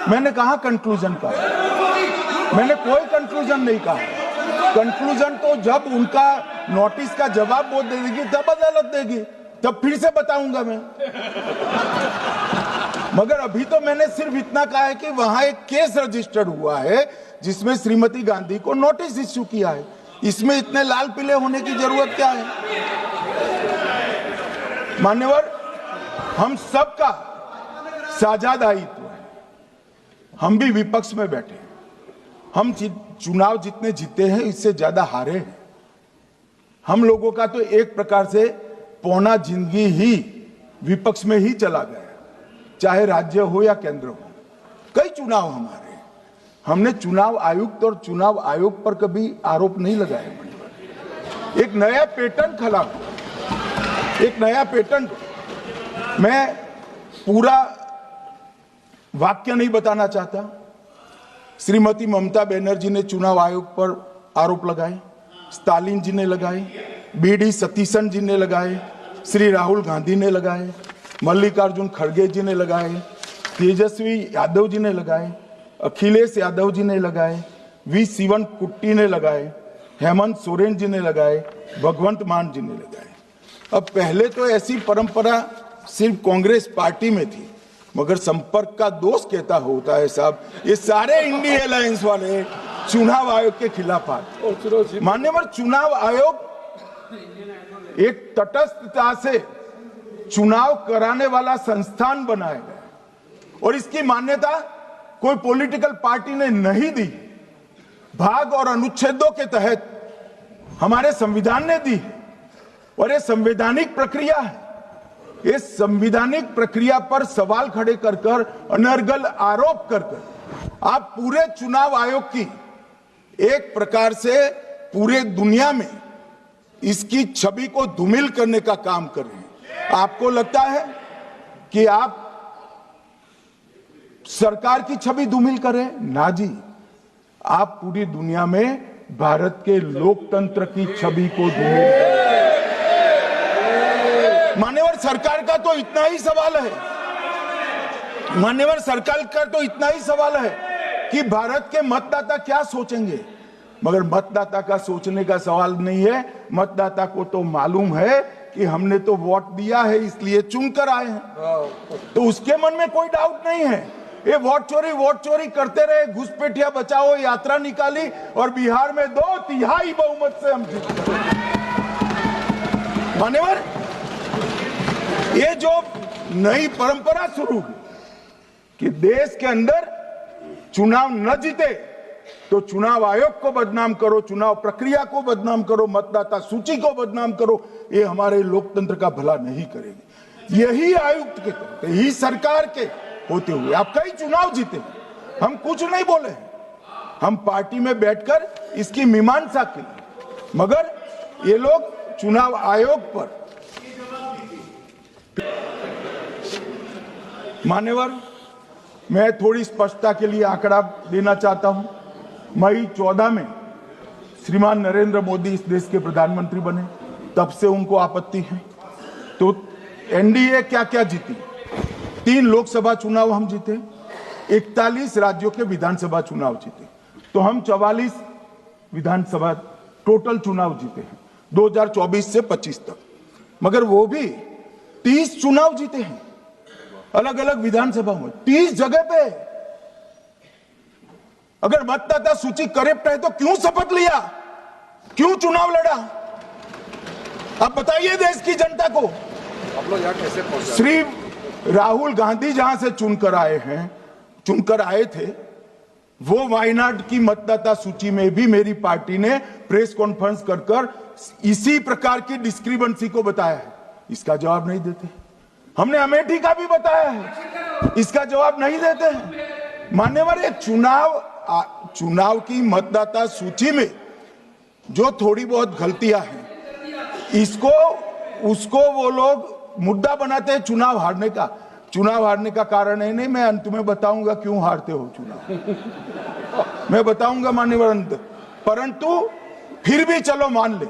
मैंने कहा कंक्लूजन कहा, मैंने कोई कंक्लूजन नहीं कहा। कंक्लूजन तो जब उनका नोटिस का जवाब वो दे देगी तब अदालत देगी, तब फिर से बताऊंगा मैं। मगर अभी तो मैंने सिर्फ इतना कहा है कि वहां एक केस रजिस्टर्ड हुआ है जिसमें श्रीमती गांधी को नोटिस इश्यू किया है। इसमें इतने लाल पीले होने की जरूरत क्या है? मान्यवर, हम सबका साझा दायित्व है, हम भी विपक्ष में बैठे हैं। हम चुनाव जितने जीते हैं इससे ज्यादा हारे हैं। हम लोगों का तो एक प्रकार से पौना जिंदगी ही विपक्ष में ही चला गया, चाहे राज्य हो या केंद्र हो। कई चुनाव हमारे, हमने चुनाव आयुक्त और चुनाव आयोग पर कभी आरोप नहीं लगाया। एक नया पैटर्न खड़ा हुआ, एक नया पैटर्न। मैं पूरा वाक्य नहीं बताना चाहता। श्रीमती ममता बनर्जी ने चुनाव आयोग पर आरोप लगाए, स्टालिन जी ने लगाए, बीडी सतीशन जी ने लगाए, श्री राहुल गांधी ने लगाए, मल्लिकार्जुन खड़गे जी ने लगाए, तेजस्वी यादव जी ने लगाए, अखिलेश यादव जी ने लगाए, वी शिवन कुट्टी ने लगाए, हेमंत सोरेन जी ने लगाए, भगवंत मान जी ने लगाए। अब पहले तो ऐसी परंपरा सिर्फ कांग्रेस पार्टी में थी, मगर संपर्क का दोष कहता होता है साहब, ये सारे इंडिया अलायंस वाले चुनाव आयोग के खिलाफ आए। मान्यवर, चुनाव आयोग एक तटस्थता से चुनाव कराने वाला संस्थान बनाया गया और इसकी मान्यता कोई पॉलिटिकल पार्टी ने नहीं दी, भाग और अनुच्छेदों के तहत हमारे संविधान ने दी। और ये संवैधानिक प्रक्रिया है। इस संवैधानिक प्रक्रिया पर सवाल खड़े कर अनर्गल आरोप कर आप पूरे चुनाव आयोग की एक प्रकार से पूरे दुनिया में इसकी छवि को धूमिल करने का काम कर रहे हैं। आपको लगता है कि आप सरकार की छवि धूमिल करें? ना जी, आप पूरी दुनिया में भारत के लोकतंत्र की छवि को धूमिल कर। मान्यवर सरकार का तो इतना ही सवाल है, मान्यवर सरकार का तो इतना ही सवाल है कि भारत के मतदाता क्या सोचेंगे, मगर मतदाता का सोचने का सवाल नहीं है। मतदाता को तो मालूम है कि हमने तो वोट दिया है इसलिए चुनकर आए हैं, तो उसके मन में कोई डाउट नहीं है। ये वोट चोरी करते रहे, घुसपैठिया बचाओ यात्रा निकाली और बिहार में 2/3 बहुमत से हम जीत गए। मान्यवर, ये जो नई परंपरा शुरू हुई कि देश के अंदर चुनाव न जीते तो चुनाव आयोग को बदनाम करो, चुनाव प्रक्रिया को बदनाम करो, मतदाता सूची को बदनाम करो, ये हमारे लोकतंत्र का भला नहीं करेगी। यही आयुक्त के करते, यही सरकार के होते हुए आप कई चुनाव जीते, हम कुछ नहीं बोले, हम पार्टी में बैठकर इसकी मीमांसा की, मगर ये लोग चुनाव आयोग पर। मान्यवर, मैं थोड़ी स्पष्टता के लिए आंकड़ा देना चाहता हूं। मई 14 में श्रीमान नरेंद्र मोदी इस देश के प्रधानमंत्री बने, तब से उनको आपत्ति है। तो एनडीए क्या क्या जीती? 3 लोकसभा चुनाव हम जीते, 41 राज्यों के विधानसभा चुनाव जीते, तो हम 44 विधानसभा टोटल चुनाव जीते हैं 2024 से 25 तक। मगर वो भी 30 चुनाव जीते हैं अलग अलग विधानसभा में, 30 जगह पे। अगर मतदाता सूची करेक्ट है तो क्यों शपथ लिया, क्यों चुनाव लड़ा? आप बताइए देश की जनता को। आप लोग यहाँ कैसे पहुंचे? श्री राहुल गांधी जहां से चुनकर आए थे, वो वायनाड की मतदाता सूची में भी मेरी पार्टी ने प्रेस कॉन्फ्रेंस कर इसी प्रकार की डिस्क्रिपेंसी को बताया है। इसका जवाब नहीं देते। हमने अमेठी का भी बताया है, इसका जवाब नहीं देते हैं। मान्यवर, ये चुनाव की मतदाता सूची में जो थोड़ी बहुत गलतियां हैं, उसको वो लोग मुद्दा बनाते हैं चुनाव हारने का। चुनाव हारने का कारण है नहीं, मैं अंत में बताऊंगा क्यों हारते हो चुनाव, मैं बताऊंगा मान्यवर अंत। परंतु फिर भी चलो मान ले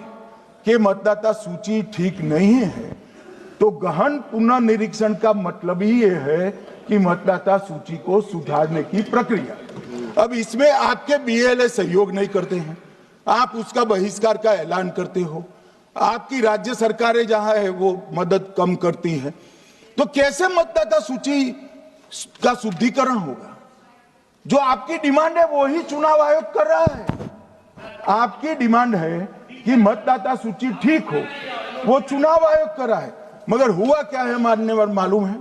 कि मतदाता सूची ठीक नहीं है, तो गहन पुनर्निरीक्षण का मतलब ही ये है कि मतदाता सूची को सुधारने की प्रक्रिया। अब इसमें आपके बीएलए सहयोग नहीं करते हैं, आप उसका बहिष्कार का ऐलान करते हो, आपकी राज्य सरकारें जहां है वो मदद कम करती हैं, तो कैसे मतदाता सूची का शुद्धिकरण होगा? जो आपकी डिमांड है वो ही चुनाव आयोग कर रहा है। आपकी डिमांड है कि मतदाता सूची ठीक हो, वो चुनाव आयोग कर रहा है। मगर हुआ क्या है मान्यवर मालूम है?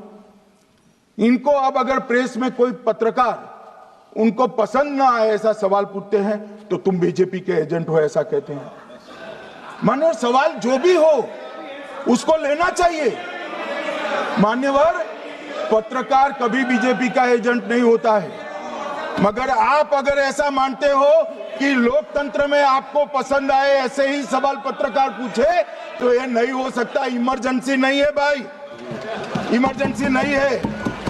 इनको अब अगर प्रेस में कोई पत्रकार उनको पसंद ना आए ऐसा सवाल पूछते हैं तो तुम बीजेपी के एजेंट हो ऐसा कहते हैं। मान्यवर, सवाल जो भी हो उसको लेना चाहिए। मान्यवर, पत्रकार कभी बीजेपी का एजेंट नहीं होता है, मगर आप अगर ऐसा मानते हो कि लोकतंत्र में आपको पसंद आए ऐसे ही सवाल पत्रकार पूछे तो ये नहीं हो सकता। इमरजेंसी नहीं है भाई, इमरजेंसी नहीं है।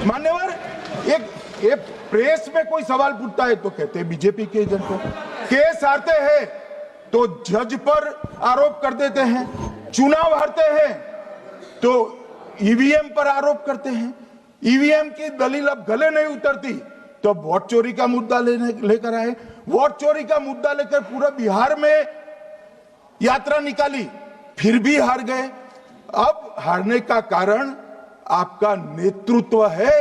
मान्यवर, एक प्रेस में कोई सवाल पूछता है तो कहते हैं बीजेपी के एजेंट हो, केस हारते हैं तो जज पर आरोप कर देते हैं, चुनाव हारते हैं तो ईवीएम पर आरोप करते हैं, ईवीएम की दलील अब गले नहीं उतरती तो वोट चोरी का मुद्दा लेकर आए, वोट चोरी का मुद्दा लेकर पूरा बिहार में यात्रा निकाली, फिर भी हार गए। अब हारने का कारण आपका नेतृत्व है,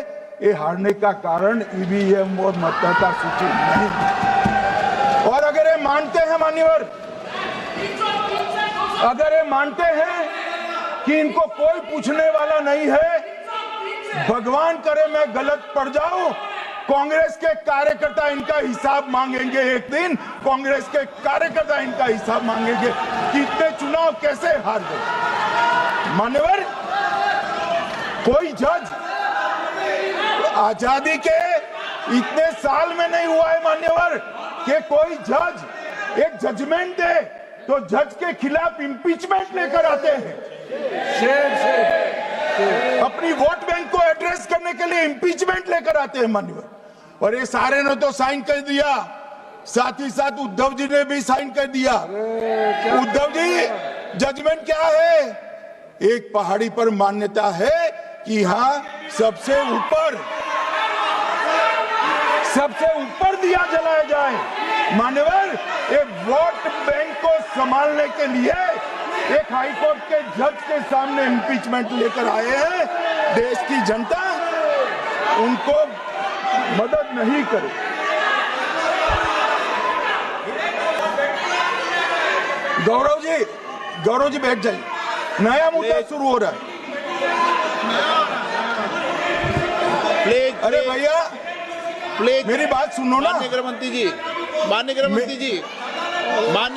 ये हारने का कारण ईवीएम और मतदाता सूची नहीं। और अगर ये मानते हैं मान्यवर, अगर ये मानते हैं कि इनको कोई पूछने वाला नहीं है, भगवान करे मैं गलत पड़ जाऊं, कांग्रेस के कार्यकर्ता इनका हिसाब मांगेंगे। एक दिन कांग्रेस के कार्यकर्ता इनका हिसाब मांगेंगे कि इतने चुनाव कैसे हार गए। मान्यवर, कोई जज आजादी के इतने साल में नहीं हुआ है मान्यवर कि कोई जज एक जजमेंट दे तो जज के खिलाफ इंपीचमेंट लेकर आते हैं। अपनी वोट बैंक को एड्रेस करने के लिए इंपीचमेंट लेकर आते हैं मान्यवर। और ये सारे ने तो साइन कर दिया साथ ही साथ उद्धव जी ने भी साइन कर दिया। उद्धव जी, जजमेंट क्या है? एक पहाड़ी पर मान्यता है कि हाँ सबसे ऊपर दिया जलाया जाए। मान्यवर, एक वोट बैंक को संभालने के लिए एक हाईकोर्ट के जज के सामने इम्पीचमेंट लेकर आए हैं। देश की जनता उनको मदद नहीं करे। गौरव जी बैठ जाइए, नया मुद्दा शुरू हो रहा है। अरे भैया प्लीज मेरी बात सुनो ना। माननीय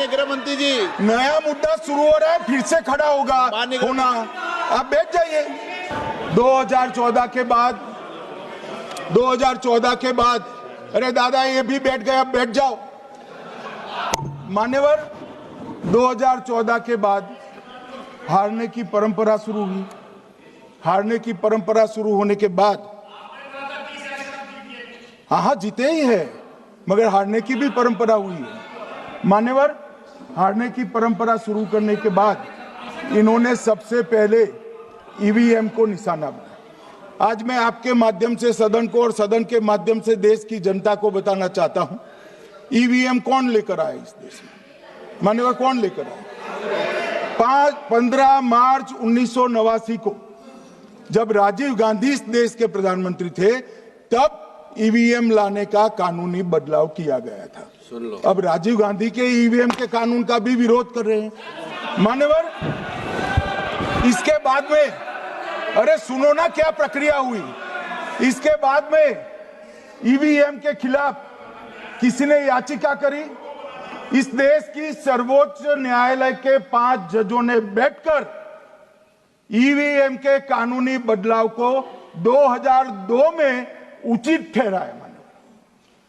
गृहमंत्री जी, नया मुद्दा शुरू हो रहा है, फिर से खड़ा होगा होना। आप बैठ जाइए। 2014 के बाद अरे दादा ये भी बैठ गए, अब बैठ जाओ। मान्यवर, 2014 के बाद हारने की परंपरा शुरू हुई। हारने की परंपरा शुरू होने के बाद हाँ जीते ही है, मगर हारने की भी परंपरा हुई है। मान्यवर, हारने की परंपरा शुरू करने के बाद इन्होंने सबसे पहले ईवीएम को निशाना बनाया। आज मैं आपके माध्यम से सदन को और सदन के माध्यम से देश की जनता को बताना चाहता हूं, ईवीएम कौन लेकर आया इस देश में? मान्यवर, कौन लेकर आया? 15 मार्च 1989 को जब राजीव गांधी इस देश के प्रधानमंत्री थे, तब ईवीएम लाने का कानूनी बदलाव किया गया था। सुन लो। अब राजीव गांधी के ईवीएम के कानून का भी विरोध कर रहे हैं। मान्यवर, इसके बाद में अरे सुनो ना क्या प्रक्रिया हुई। इसके बाद में ईवीएम के खिलाफ किसी ने याचिका करी। इस देश की सर्वोच्च न्यायालय के 5 जजों ने बैठकर ईवीएम के कानूनी बदलाव को 2002 में उचित ठहराया। मानो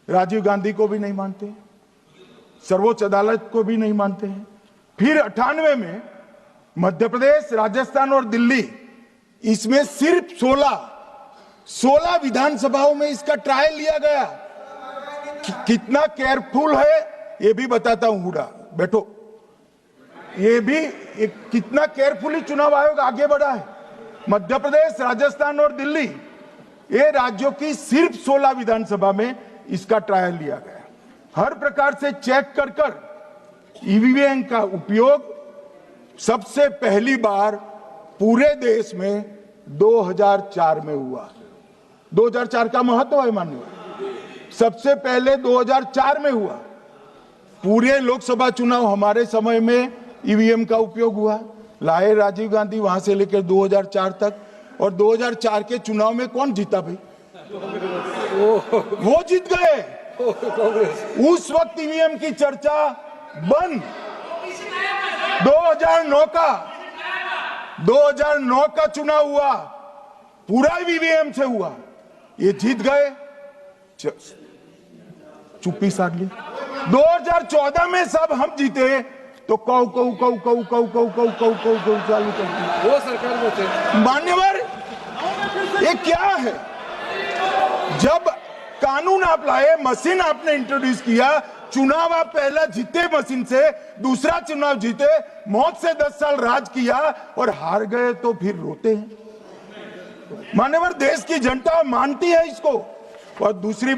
राजीव गांधी को भी नहीं मानते, सर्वोच्च अदालत को भी नहीं मानते हैं। फिर 98 में मध्य प्रदेश, राजस्थान और दिल्ली, इसमें सिर्फ 16 विधानसभाओं में इसका ट्रायल लिया गया। कितना केयरफुल है ये भी बताता हूं। हुडा बैठो, ये भी कितना केयरफुली चुनाव आयोग आगे बढ़ा है। मध्य प्रदेश, राजस्थान और दिल्ली, ये राज्यों की सिर्फ 16 विधानसभा में इसका ट्रायल लिया गया। हर प्रकार से चेक कर ईवीएम का उपयोग सबसे पहली बार पूरे देश में 2004 में हुआ। 2004 का महत्व है माननीय, सबसे पहले 2004 में हुआ। पूरे लोकसभा चुनाव हमारे समय में ईवीएम का उपयोग हुआ। लाए राजीव गांधी, वहां से लेकर 2004 तक। और 2004 के चुनाव में कौन जीता भाई? वो जीत गए। उस वक्त ईवीएम की चर्चा बंद। 2009 का चुनाव हुआ, पूरा ईवीएम से हुआ, ये जीत गए। चुप्पी साध ली। 2014 में सब हम जीते तो कौ चालू कर दी। वो सरकार में थे। मान्यवर, ये क्या है? जब कानून आप लाए, मशीन आपने इंट्रोड्यूस किया, चुनाव आप पहला जीते मशीन से, दूसरा चुनाव जीते, मौत से 10 साल राज किया और हार गए तो फिर रोते हैं। मान्यवर, देश की जनता मानती है इसको। और दूसरी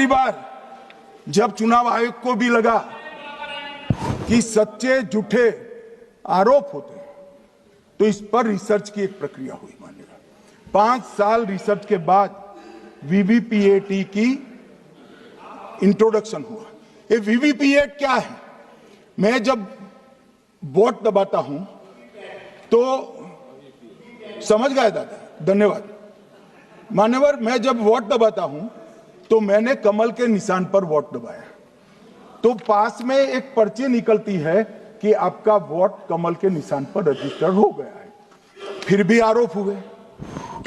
बात, जब चुनाव आयोग को भी लगा कि सच्चे झूठे आरोप होते हैं, तो इस पर रिसर्च की एक प्रक्रिया हुई। मानिएगा 5 साल रिसर्च के बाद वीवीपीएटी की इंट्रोडक्शन हुआ। ये वीवीपीएटी क्या है? मैं जब वोट दबाता हूं तो समझ गए दादा, धन्यवाद। मान्यवर, मैं जब वोट दबाता हूं तो मैंने कमल के निशान पर वोट दबाया, तो पास में एक पर्ची निकलती है कि आपका वोट कमल के निशान पर रजिस्टर हो गया है। फिर भी आरोप हुए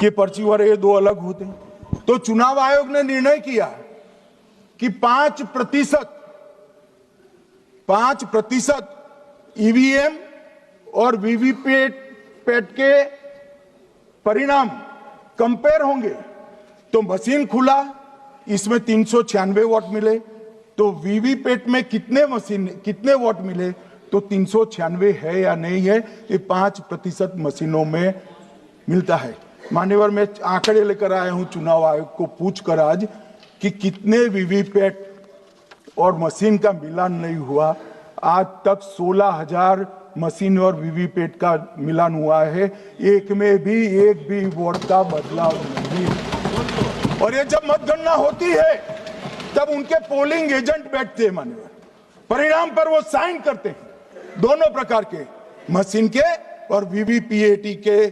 कि पर्ची वाले ये 2 अलग होते हैं। तो चुनाव आयोग ने निर्णय किया कि 5% ईवीएम और वीवीपैट के परिणाम कंपेयर होंगे। तो मशीन खुला, इसमें 396 वोट मिले, तो वीवीपैट में कितने वोट मिले, तो 396 है या नहीं है, ये 5% मशीनों में मिलता है। मान्यवर, मैं आंकड़े लेकर आया हूं चुनाव आयोग को पूछकर आज कि कितने वीवीपैट और मशीन का मिलान नहीं हुआ। आज तक 16,000 मशीन और वीवीपैट का मिलान हुआ है, एक भी वोट का बदलाव नहीं। और ये जब मतगणना होती है तब उनके पोलिंग एजेंट बैठते हैं मान्यवर, परिणाम पर वो साइन करते हैं, दोनों प्रकार के, मशीन के और वीवीपैट के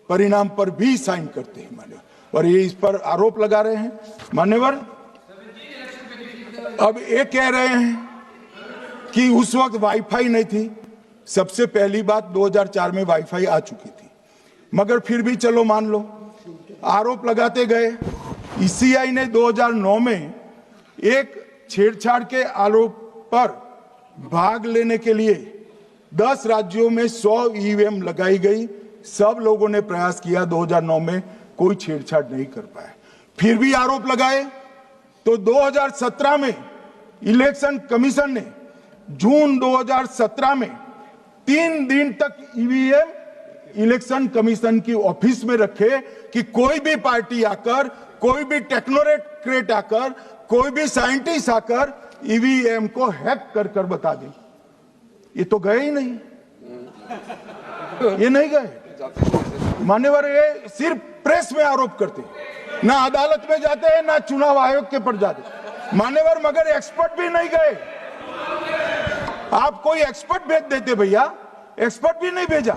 परिणाम पर भी साइन करते हैं मान्यवर। और ये इस पर आरोप लगा रहे हैं मान्यवर। अब ये कह रहे हैं कि उस वक्त वाईफाई नहीं थी। सबसे पहली बात, 2004 में वाईफाई आ चुकी थी, मगर फिर भी चलो मान लो, आरोप लगाते गए। ईसीआई ने 2009 में एक छेड़छाड़ के आरोप पर भाग लेने के लिए 10 राज्यों में 100 ईवीएम लगाई गई। सब लोगों ने प्रयास किया, 2009 में कोई छेड़छाड़ नहीं कर पाए, फिर भी आरोप लगाए। तो 2017 में इलेक्शन कमीशन ने जून 2017 में 3 दिन तक ईवीएम इलेक्शन कमीशन की ऑफिस में रखे कि कोई भी पार्टी आकर, कोई भी टेक्नोक्रेट आकर, कोई भी साइंटिस्ट आकर ईवीएम को हैक कर बता दे। ये तो गए ही नहीं, ये नहीं गए मान्यवर। ये सिर्फ प्रेस में आरोप करते, ना अदालत में जाते हैं, ना चुनाव आयोग के पर जाते मान्यवर, मगर एक्सपर्ट भी नहीं गए। आप कोई एक्सपर्ट भेज देते भैया, एक्सपर्ट भी नहीं भेजा।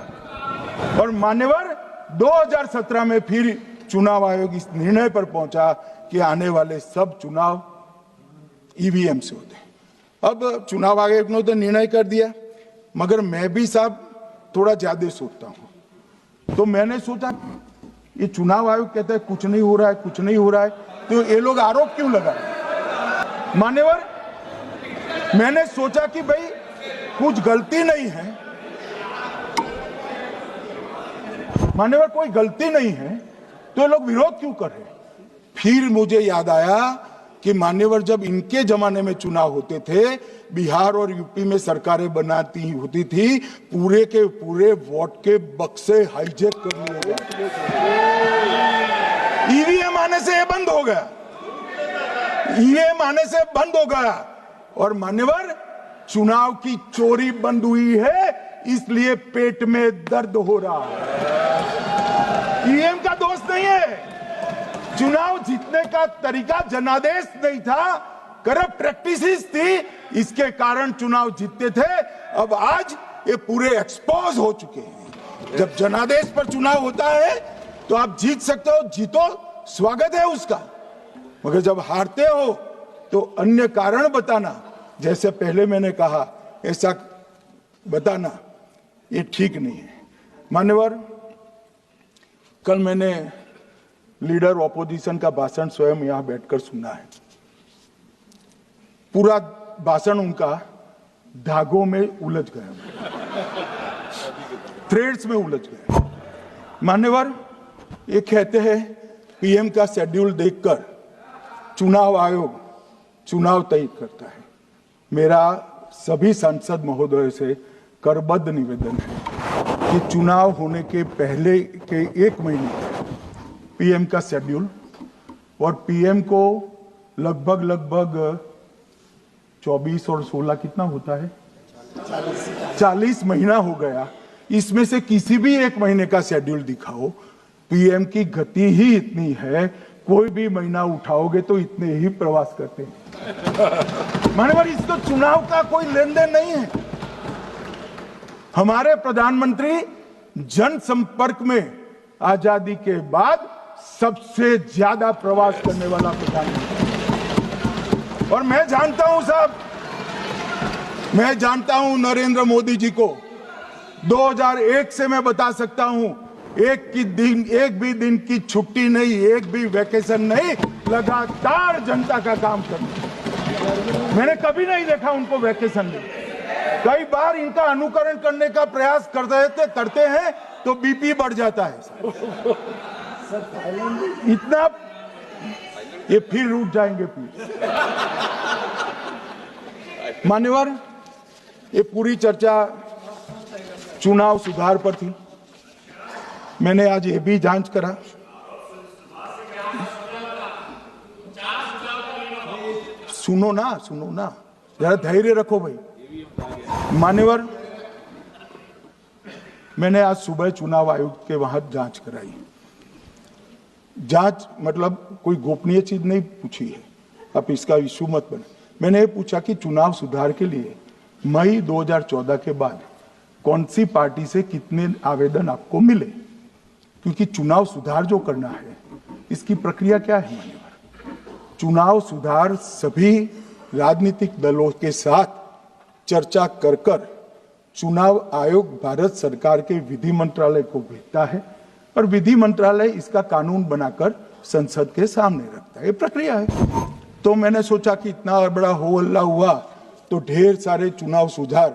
और मान्यवर 2017 में फिर चुनाव आयोग इस निर्णय पर पहुंचा कि आने वाले सब चुनाव ईवीएम से होते हैं। अब चुनाव आयोग ने तो निर्णय कर दिया, मगर मैं भी साहब थोड़ा ज्यादा सोचता हूं। तो मैंने सोचा ये चुनाव आयोग कहता है कुछ नहीं हो रहा है, कुछ नहीं हो रहा है, तो ये लोग आरोप क्यों लगाए मान्यवर। मैंने सोचा कि भाई कुछ गलती नहीं है मान्यवर, कोई गलती नहीं है, तो ये लोग विरोध क्यों कर रहे हैं। फिर मुझे याद आया कि मान्यवर, जब इनके जमाने में चुनाव होते थे, बिहार और यूपी में सरकारें बनाती होती थी, पूरे के पूरे वोट के बक्से हाईजैक कर लिए गए। ईवीएम आने से ये बंद हो गया, ईवीएम आने से बंद हो गया। और मान्यवर, चुनाव की चोरी बंद हुई है, इसलिए पेट में दर्द हो रहा है। ईवीएम का दोष नहीं है, चुनाव जीतने का तरीका जनादेश नहीं था, करप्ट प्रैक्टिसेस थी, इसके कारण चुनाव जीतते थे। अब आज ये पूरे एक्सपोज हो चुके हैं। जब जनादेश पर चुनाव होता है तो आप जीत सकते हो, जीतो, स्वागत है उसका, मगर जब हारते हो तो अन्य कारण बताना, जैसे पहले मैंने कहा, ऐसा बताना ये ठीक नहीं है मान्यवर। कल मैंने लीडर ऑपोजिशन का भाषण स्वयं यहां बैठकर सुना है। पूरा भाषण उनका धागों में उलझ गया, थ्रेड्स में उलझ गया मान्यवर। ये कहते हैं पीएम का शेड्यूल देखकर चुनाव आयोग चुनाव तय करता है। मेरा सभी सांसद महोदय से करबद्ध निवेदन है कि चुनाव होने के पहले के 1 महीने पीएम का शेड्यूल, और पीएम को लगभग 24 और 16 कितना होता है, 40 महीना हो गया। इसमें से किसी भी 1 महीने का शेड्यूल दिखाओ। पीएम की गति ही इतनी है, कोई भी महीना उठाओगे तो इतने ही प्रवास करते हैं मानवर। इसको चुनाव का कोई लेन देन नहीं है। हमारे प्रधानमंत्री जनसंपर्क में आजादी के बाद सबसे ज्यादा प्रवास करने वाला प्रधानमंत्री। और मैं जानता हूं साहब, मैं जानता हूं नरेंद्र मोदी जी को 2001 से मैं बता सकता हूं, एक भी दिन की छुट्टी नहीं, एक भी वैकेशन नहीं, लगातार जनता का काम करना। मैंने कभी नहीं देखा उनको वैकेशन में। कई बार इनका अनुकरण करने का प्रयास करते हैं तो बीपी बढ़ जाता है। इतना ये फिर रूठ जाएंगे फिर। मान्यवर, ये पूरी चर्चा चुनाव सुधार पर थी। मैंने आज ये भी जांच करा, सुनो ना, जरा धैर्य रखो भाई। मान्यवर, मैंने आज सुबह चुनाव आयुक्त के वहां जांच कराई। जांच मतलब कोई गोपनीय चीज नहीं पूछी है, आप इसका इशू मत बने। मैंने ये पूछा कि चुनाव सुधार के लिए मई 2014 के बाद कौन सी पार्टी से कितने आवेदन आपको मिले, क्योंकि चुनाव सुधार जो करना है इसकी प्रक्रिया क्या है। मान्यवर, चुनाव सुधार सभी राजनीतिक दलों के साथ चर्चा कर चुनाव आयोग भारत सरकार के विधि मंत्रालय को भेजता है और विधि मंत्रालय इसका कानून बनाकर संसद के सामने रखता है। ये प्रक्रिया है। तो मैंने सोचा कि इतना बड़ा हो हल्ला हुआ तो ढेर सारे चुनाव सुधार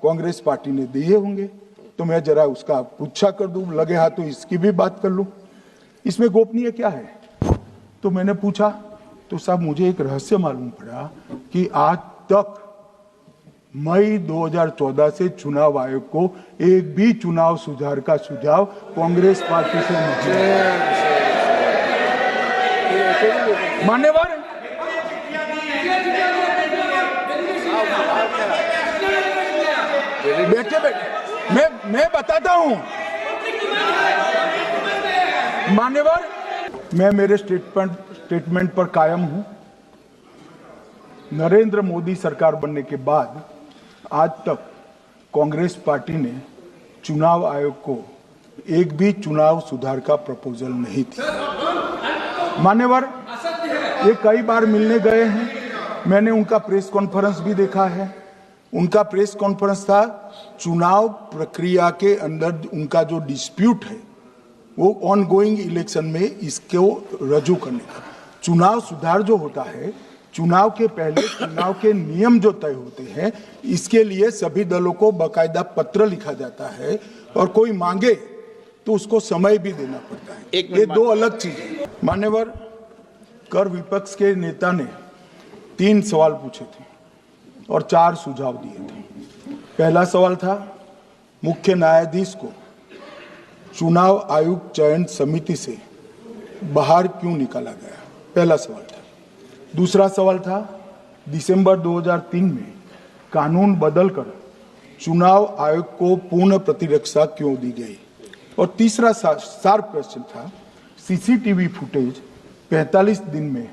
कांग्रेस पार्टी ने दिए होंगे, तो मैं जरा उसका पूछा कर दूं, लगे हाथ तो इसकी भी बात कर लूं। इसमें गोपनीय क्या है? तो मैंने पूछा तो साहब मुझे एक रहस्य मालूम पड़ा कि आज तक मई 2014 से चुनाव आयोग को एक भी चुनाव सुधार का सुझाव कांग्रेस पार्टी से नहीं है। मान्यवर, बैठे मैं बताता हूं। मान्यवर, मैं मेरे स्टेटमेंट पर कायम हूं। नरेंद्र मोदी सरकार बनने के बाद आज तक कांग्रेस पार्टी ने चुनाव आयोग को एक भी चुनाव सुधार का प्रपोजल नहीं दिया। मान्यवर, ये कई बार मिलने गए हैं, मैंने उनका प्रेस कॉन्फ्रेंस भी देखा है। उनका प्रेस कॉन्फ्रेंस था चुनाव प्रक्रिया के अंदर उनका जो डिस्प्यूट है वो ऑन गोइंग इलेक्शन में इसको रजू करने का। चुनाव सुधार जो होता है, चुनाव के पहले चुनाव के नियम जो तय होते हैं, इसके लिए सभी दलों को बाकायदा पत्र लिखा जाता है और कोई मांगे तो उसको समय भी देना पड़ता है। ये दो अलग चीज है। मान्यवर, कर विपक्ष के नेता ने 3 सवाल पूछे थे और 4 सुझाव दिए थे। पहला सवाल था मुख्य न्यायाधीश को चुनाव आयोग चयन समिति से बाहर क्यों निकाला गया, पहला सवाल था। दूसरा सवाल था दिसंबर 2003 में कानून बदलकर चुनाव आयोग को पूर्ण प्रतिरक्षा क्यों दी गई, और तीसरा शार्प क्वेश्चन था सीसीटीवी फुटेज 45 दिन में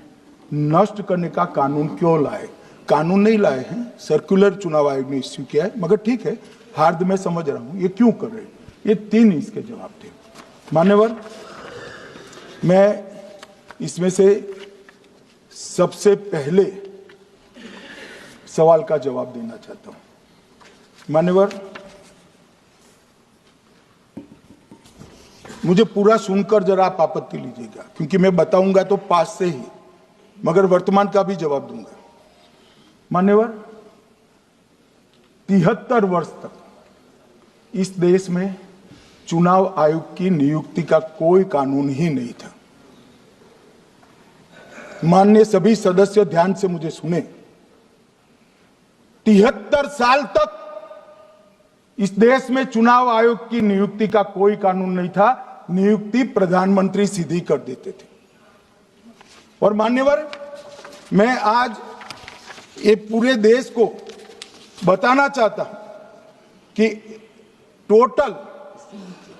नष्ट करने का कानून क्यों लाए। कानून नहीं लाए हैं, सर्कुलर चुनाव आयोग ने इश्यू किया है, मगर ठीक है, हार्द में समझ रहा हूं, ये क्यों कर रहे हैं। ये 3 इसके जवाब थे। मान्यवर, मैं इसमें से सबसे पहले सवाल का जवाब देना चाहता हूं। मान्यवर, मुझे पूरा सुनकर जरा आप आपत्ति लीजिएगा, क्योंकि मैं बताऊंगा तो पास से ही, मगर वर्तमान का भी जवाब दूंगा। मान्यवर, 73 वर्ष तक इस देश में चुनाव आयोग की नियुक्ति का कोई कानून ही नहीं था। माननीय सभी सदस्य ध्यान से मुझे सुने, 73 साल तक इस देश में चुनाव आयोग की नियुक्ति का कोई कानून नहीं था। नियुक्ति प्रधानमंत्री सीधी कर देते थे। और मान्यवर, मैं आज ये पूरे देश को बताना चाहता हूं कि टोटल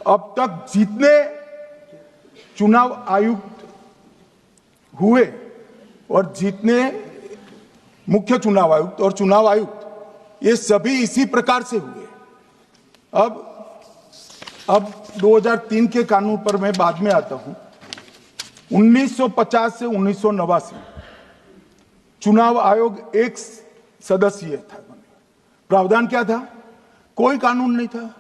अब तक जितने चुनाव आयुक्त हुए और जितने मुख्य चुनाव आयुक्त और चुनाव आयुक्त, ये सभी इसी प्रकार से हुए। अब 2003 के कानून पर मैं बाद में आता हूं। 1950 से 1989 चुनाव आयोग एक सदस्यीय था। प्रावधान क्या था? कोई कानून नहीं था।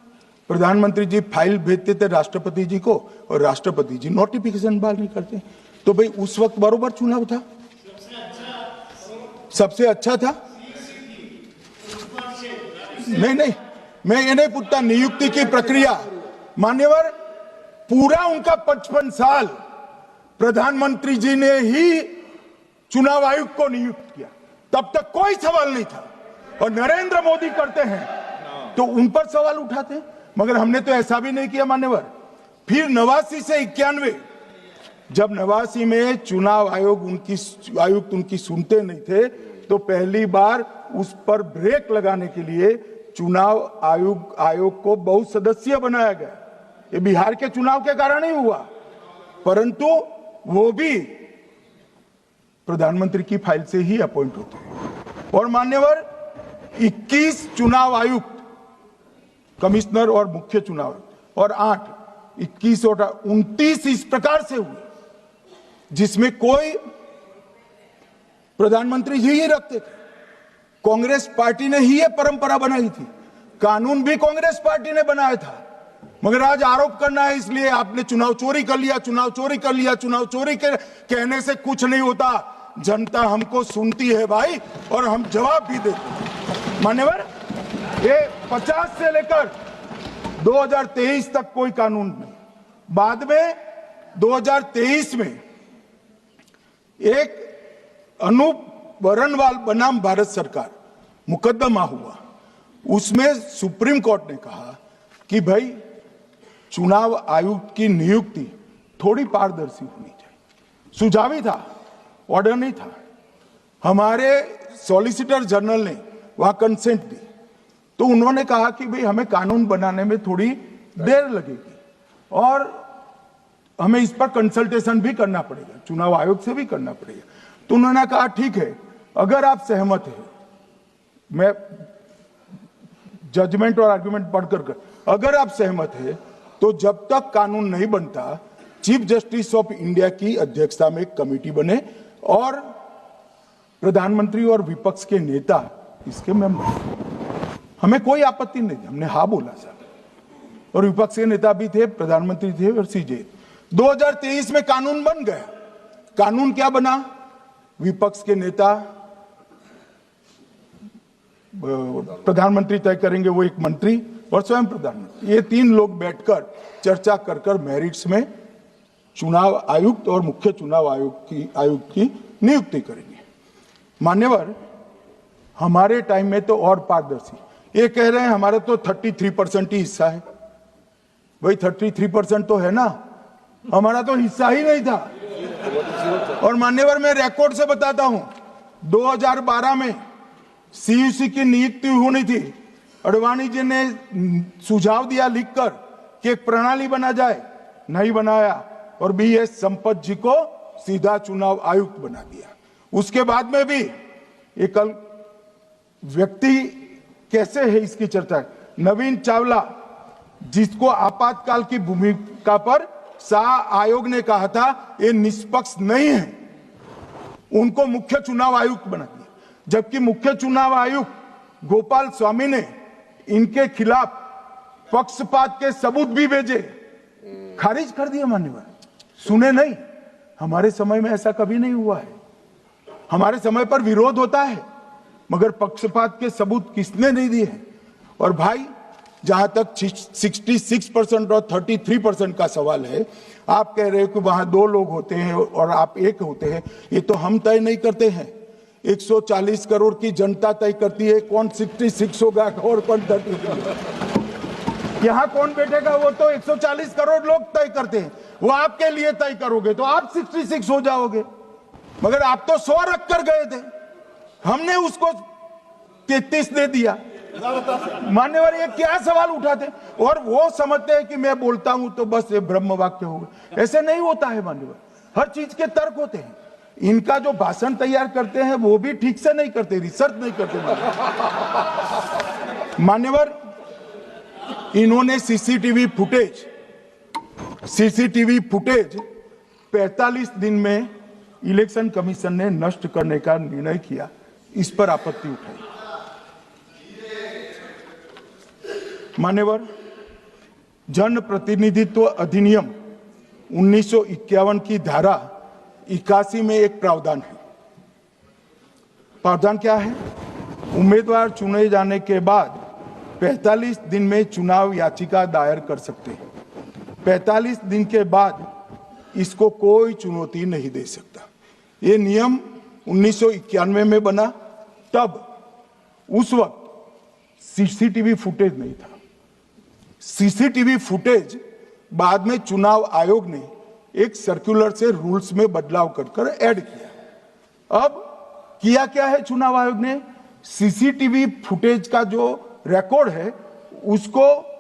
प्रधानमंत्री जी फाइल भेजते थे राष्ट्रपति जी को और राष्ट्रपति जी नोटिफिकेशन बाहर नहीं करते। तो भाई उस वक्त बरोबर चुनाव था, सबसे अच्छा था। नहीं, मैं ये नहीं पूछता नियुक्ति की प्रक्रिया। मान्यवर, पूरा उनका 55 साल प्रधानमंत्री जी ने ही चुनाव आयुक्त को नियुक्त किया, तब तक कोई सवाल नहीं था। और नरेंद्र मोदी करते हैं तो उन पर सवाल उठाते हैं, मगर हमने तो ऐसा भी नहीं किया मान्यवर। फिर 89 से 91, जब 89 में चुनाव आयुक्त उनकी सुनते नहीं थे, तो पहली बार उस पर ब्रेक लगाने के लिए चुनाव आयोग को बहुत सदस्यीय बनाया गया। ये बिहार के चुनाव के कारण ही हुआ, परंतु वो भी प्रधानमंत्री की फाइल से ही अपॉइंट होते हैं। और मान्यवर 21 चुनाव आयुक्त, कमिश्नर और मुख्य चुनाव आयुक्त, और 8, 21 और 29 इस प्रकार से हुए जिसमें कोई प्रधानमंत्री जी ही रखते थे। कांग्रेस पार्टी ने ही यह परंपरा बनाई थी, कानून भी कांग्रेस पार्टी ने बनाया था। मगर आज आरोप करना है इसलिए आपने चुनाव चोरी कर लिया, चुनाव चोरी कर लिया, चुनाव चोरी के कहने से कुछ नहीं होता। जनता हमको सुनती है भाई, और हम जवाब भी देते हैं। मान्यवर, ये 50 से लेकर 2023 तक कोई कानून नहीं। बाद में 2023 में एक अनूप बरनवाल बनाम भारत सरकार मुकदमा हुआ, उसमें सुप्रीम कोर्ट ने कहा कि भाई चुनाव आयुक्त की नियुक्ति थोड़ी पारदर्शी होनी चाहिए। सुझावी था, ऑर्डर नहीं था। हमारे सॉलिसिटर जनरल ने वहां कंसेंट दी, तो उन्होंने कहा कि भाई हमें कानून बनाने में थोड़ी देर लगेगी और हमें इस पर कंसल्टेशन भी करना पड़ेगा, चुनाव आयोग से भी करना पड़ेगा। तो उन्होंने कहा ठीक है, अगर आप सहमत हैं, मैं जजमेंट और आर्गुमेंट पढ़कर अगर आप सहमत हैं तो जब तक कानून नहीं बनता, चीफ जस्टिस ऑफ इंडिया की अध्यक्षता में एक कमेटी बने और प्रधानमंत्री और विपक्ष के नेता इसके मेंबर। हमें कोई आपत्ति नहीं थी, हमने हाँ बोला सर, और विपक्ष के नेता भी थे, प्रधानमंत्री थे और सीजे। 2023 में कानून बन गया। कानून क्या बना? विपक्ष के नेता, प्रधानमंत्री तय करेंगे, वो एक मंत्री और स्वयं प्रधानमंत्री, ये 3 लोग बैठकर चर्चा कर मेरिट्स में चुनाव आयुक्त और मुख्य चुनाव आयुक्त की नियुक्ति करेंगे। मान्यवर, हमारे टाइम में तो और पारदर्शी, ये कह रहे हैं हमारा तो 33% ही हिस्सा है। भाई 33% तो है ना, हमारा तो हिस्सा ही नहीं था। और मान्यवर, मैं रिकॉर्ड से बताता हूं, 2012 में सीयूसी की नियुक्ति होनी थी। अडवाणी जी ने सुझाव दिया लिखकर कि एक प्रणाली बना जाए, नहीं बनाया और BS संपत जी को सीधा चुनाव आयुक्त बना दिया। उसके बाद में भी एक व्यक्ति कैसे है इसकी चर्चा है। नवीन चावला, जिसको आपातकाल की भूमिका पर शाह आयोग ने कहा था ये निष्पक्ष नहीं है, उनको मुख्य चुनाव आयुक्त बना दिया। जबकि मुख्य चुनाव आयुक्त गोपाल स्वामी ने इनके खिलाफ पक्षपात के सबूत भी भेजे, खारिज कर दिया। मान्यवर, सुने नहीं। हमारे समय में ऐसा कभी नहीं हुआ है। हमारे समय पर विरोध होता है, मगर पक्षपात के सबूत किसने नहीं दिए हैं। और भाई, जहां तक 66% और 33% का सवाल है, आप कह रहे हो कि वहां 2 लोग होते हैं और आप 1 होते हैं, ये तो हम तय नहीं करते हैं। 140 करोड़ की जनता तय करती है कौन 66 होगा और कौन 33। यहां कौन बैठेगा वो तो 140 करोड़ लोग तय करते हैं। वो आपके लिए तय करोगे तो आप 66 हो जाओगे, मगर आप तो 100 रख कर गए थे, हमने उसको 33 दे दिया। मान्यवर, ये क्या सवाल उठाते? और वो समझते हैं कि मैं बोलता हूं तो बस ये ब्रह्म वाक्य होगा। ऐसे नहीं होता है मान्यवर, हर चीज के तर्क होते हैं। इनका जो भाषण तैयार करते हैं वो भी ठीक से नहीं करते, रिसर्च नहीं करते। मान्यवर, इन्होंने सीसीटीवी फुटेज 45 दिन में इलेक्शन कमीशन ने नष्ट करने का निर्णय किया, इस पर आपत्ति उठाई। मान्यवर, जन प्रतिनिधित्व अधिनियम 1951 की धारा 81 में एक प्रावधान है। प्रावधान क्या है? उम्मीदवार चुने जाने के बाद 45 दिन में चुनाव याचिका दायर कर सकते हैं। 45 दिन के बाद इसको कोई चुनौती नहीं दे सकता। ये नियम 1991 में बना, तब उस वक्त सीसीटीवी फुटेज नहीं था। सीसीटीवी फुटेज बाद में चुनाव आयोग ने एक सर्कुलर से रूल्स में बदलाव कर ऐड किया। अब किया क्या है चुनाव आयोग ने, सीसीटीवी फुटेज का जो रिकॉर्ड है उसको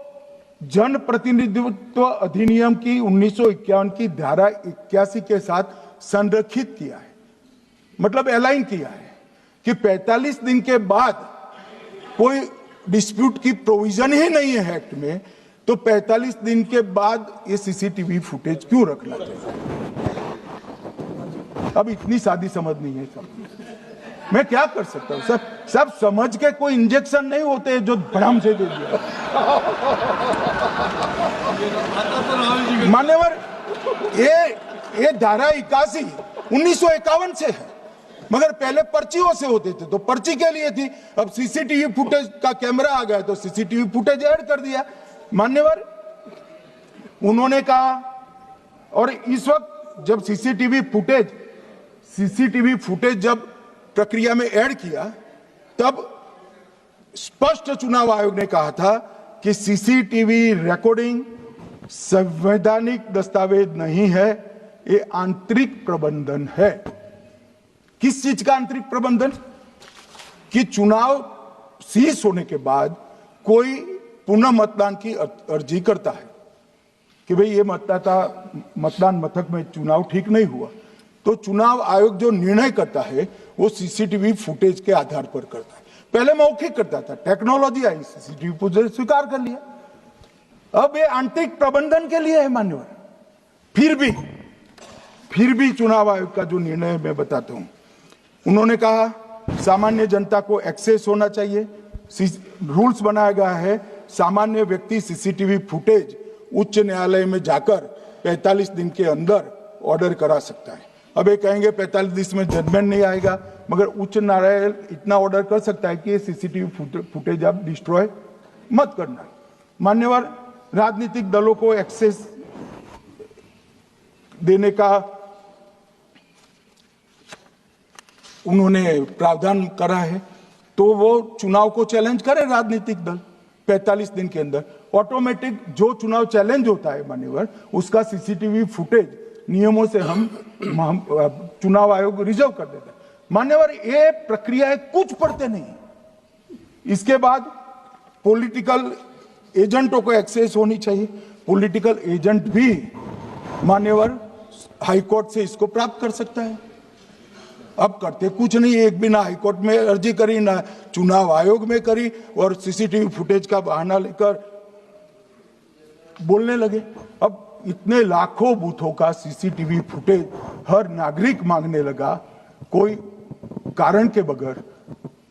जन प्रतिनिधित्व अधिनियम की 1951 की धारा 81 के साथ संरक्षित किया है, मतलब अलाइन किया है कि 45 दिन के बाद कोई डिस्प्यूट की प्रोविजन ही नहीं है एक्ट में, तो 45 दिन के बाद ये सीसीटीवी फुटेज क्यों रखना चाहिए। अब इतनी सादी समझ नहीं है सब, मैं क्या कर सकता हूं। सब समझ के कोई इंजेक्शन नहीं होते जो भड़ाम से दे दिया। मान्यवर, ये धारा 81 1951 से है, मगर पहले पर्चियों से होते थे तो पर्ची के लिए थी। अब सीसीटीवी फुटेज का कैमरा आ गया तो सीसीटीवी फुटेज ऐड कर दिया। मान्यवर, उन्होंने कहा, और इस वक्त जब सीसीटीवी फुटेज जब प्रक्रिया में ऐड किया, तब स्पष्ट चुनाव आयोग ने कहा था कि सीसीटीवी रिकॉर्डिंग संवैधानिक दस्तावेज नहीं है, ये आंतरिक प्रबंधन है। किस चीज का आंतरिक प्रबंधन? कि चुनाव सीज होने के बाद कोई पुनः मतदान की अर्जी करता है कि भाई ये मतदान मथक में चुनाव ठीक नहीं हुआ, तो चुनाव आयोग जो निर्णय करता है वो सीसीटीवी फुटेज के आधार पर करता है। पहले मौखिक करता था, टेक्नोलॉजी आई, सीसीटीवी फुटेज स्वीकार कर लिया। अब ये आंतरिक प्रबंधन के लिए है मान्यवर। फिर भी चुनाव आयोग का जो निर्णय मैं बताता हूं, उन्होंने कहा सामान्य जनता को एक्सेस होना चाहिए। रूल्स बनाया गया है, सामान्य व्यक्ति सीसीटीवी फुटेज उच्च न्यायालय में जाकर 45 दिन के अंदर ऑर्डर करा सकता है। अब ये कहेंगे 45 दिन में जजमेंट नहीं आएगा, मगर उच्च न्यायालय इतना ऑर्डर कर सकता है कि ये सीसीटीवी फुटेज आप डिस्ट्रॉय मत करना। मान्यवर, राजनीतिक दलों को एक्सेस देने का उन्होंने प्रावधान करा है, तो वो चुनाव को चैलेंज करे राजनीतिक दल 45 दिन के अंदर। ऑटोमेटिक जो चुनाव चैलेंज होता है मान्यवर, उसका सीसीटीवी फुटेज नियमों से हम चुनाव आयोग रिजर्व कर देता है। मान्यवर, ये प्रक्रिया कुछ पढ़ते नहीं। इसके बाद पॉलिटिकल एजेंटों को एक्सेस होनी चाहिए। पॉलिटिकल एजेंट भी मान्यवर हाईकोर्ट से इसको प्राप्त कर सकता है। अब करते कुछ नहीं, एक भी ना हाईकोर्ट में अर्जी करी, ना चुनाव आयोग में करी, और सीसीटीवी फुटेज का बहाना लेकर बोलने लगे। अब इतने लाखों बूथों का सीसीटीवी फुटेज हर नागरिक मांगने लगा कोई कारण के बगैर,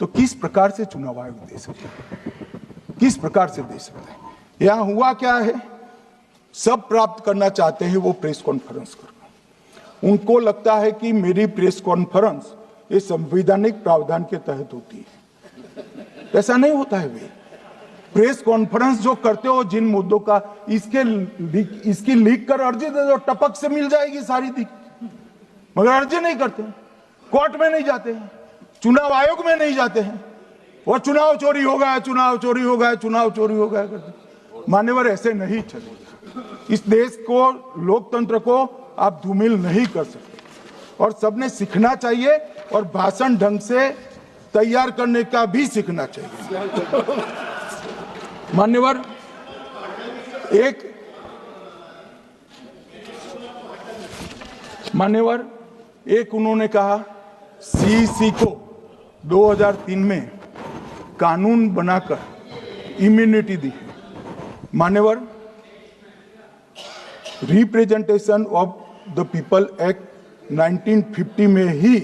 तो किस प्रकार से चुनाव आयोग दे सकता है? किस प्रकार से दे सकता है? यहां हुआ क्या है, सब प्राप्त करना चाहते हैं वो प्रेस कॉन्फ्रेंस करना। उनको लगता है कि मेरी प्रेस कॉन्फ्रेंस ये संवैधानिक प्रावधान के तहत होती है। ऐसा नहीं होता है। वे प्रेस कॉन्फ्रेंस जो करते हो जिन मुद्दों का, इसकी लीक कर अर्जी दे दो, टपक से मिल जाएगी सारी दिख, मगर अर्जी नहीं करते, कोर्ट में नहीं जाते हैं, चुनाव आयोग में नहीं जाते हैं, और चुनाव चोरी हो गया, चुनाव चोरी हो गया, चुनाव चोरी हो गया करते। मान्यवर, ऐसे नहीं चलेगा। इस देश को, लोकतंत्र को आप धूमिल नहीं कर सकते, और सबने सीखना चाहिए, और भाषण ढंग से तैयार करने का भी सीखना चाहिए। मान्यवर, एक उन्होंने कहा सीईसी को 2003 में कानून बनाकर इम्यूनिटी दी है। मान्यवर, representation of the people act 1950 में ही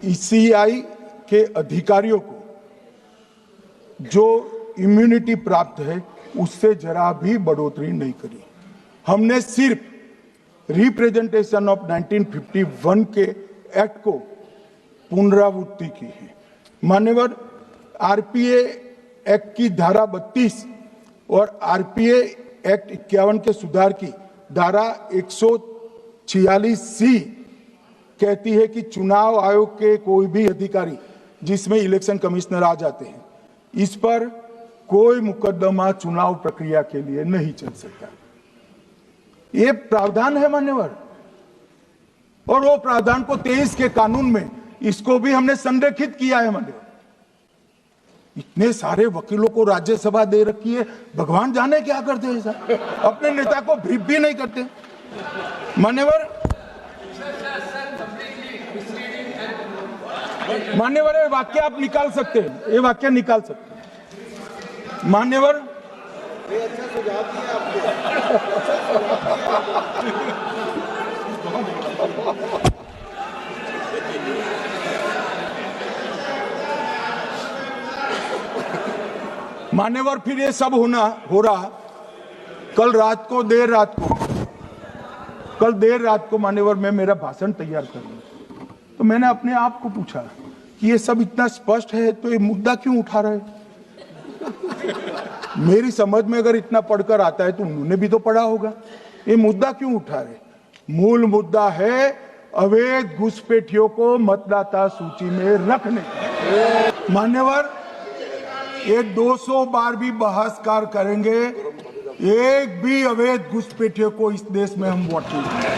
ईसीआई के अधिकारियों को जो इम्यूनिटी प्राप्त है उससे जरा भी बढ़ोतरी नहीं करी। हमने सिर्फ रिप्रेजेंटेशन ऑफ 1951 के एक्ट को पुनरावृत्ति की है। मान्यवर, आरपीए एक्ट की धारा 32 और आरपीए एक्ट 51 के सुधार की धारा 146C कहती है कि चुनाव आयोग के कोई भी अधिकारी जिसमें इलेक्शन कमिश्नर आ जाते हैं, इस पर कोई मुकदमा चुनाव प्रक्रिया के लिए नहीं चल सकता। ये प्रावधान है मान्यवर, और वो प्रावधान को 23 के कानून में इसको भी हमने संरेखित किया है मान्यवर। इतने सारे वकीलों को राज्यसभा दे रखी है, भगवान जाने क्या करते हैं सर, अपने नेता को ब्रीफ भी नहीं करते मान्यवर। मान्यवर ये वाक्य आप निकाल सकते हैं, ये वाक्य निकाल सकते हैं मान्यवर। अच्छा सुझाव दिया आपको। मान्यवर फिर ये सब हो रहा कल देर रात को मान्यवर मैं मेरा भाषण तैयार कर लूं, तो मैंने अपने आप को पूछा कि ये सब इतना स्पष्ट है तो ये मुद्दा क्यों उठा रहे। मेरी समझ में अगर इतना पढ़कर आता है तो उन्होंने भी तो पढ़ा होगा, ये मुद्दा क्यों उठा रहे। मूल मुद्दा है अवैध घुसपैठियों को मतदाता सूची में रखने। मान्यवर ये 200 बार भी बहसकार करेंगे, एक भी अवैध घुसपैठियों को इस देश में हम वोट नहीं देंगे।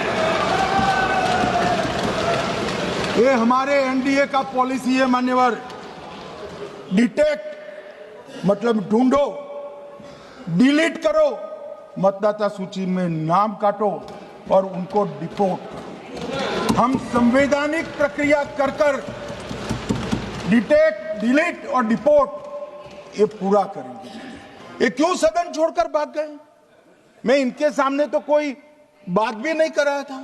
ये हमारे एनडीए का पॉलिसी है मान्यवर। डिटेक्ट मतलब ढूंढो, डिलीट करो, मतदाता सूची में नाम काटो और उनको डिपोर्ट करो। हम संवैधानिक प्रक्रिया कर डिटेक्ट, डिलीट और डिपोर्ट ये पूरा करेंगे। ये क्यों सदन छोड़कर भाग गए। मैं इनके सामने तो कोई बात भी नहीं कर रहा था,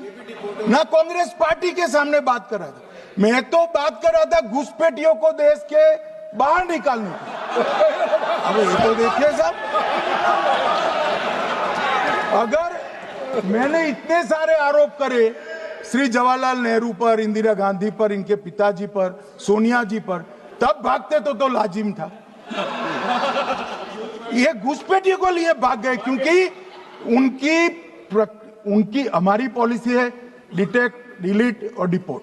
ना कांग्रेस पार्टी के सामने बात कर रहा था। मैं तो बात कर रहा था घुसपैठियों को देश के बाहर निकालने की। अब ये तो देखिए साहब, अगर मैंने इतने सारे आरोप करे श्री जवाहरलाल नेहरू पर, इंदिरा गांधी पर, इनके पिताजी पर, सोनिया जी पर, तब भागते तो लाजिम था। ये घुसपैठियों को लिए भाग गए क्योंकि उनकी हमारी पॉलिसी है डिटेक्ट, डिलीट और डिपोर्ट।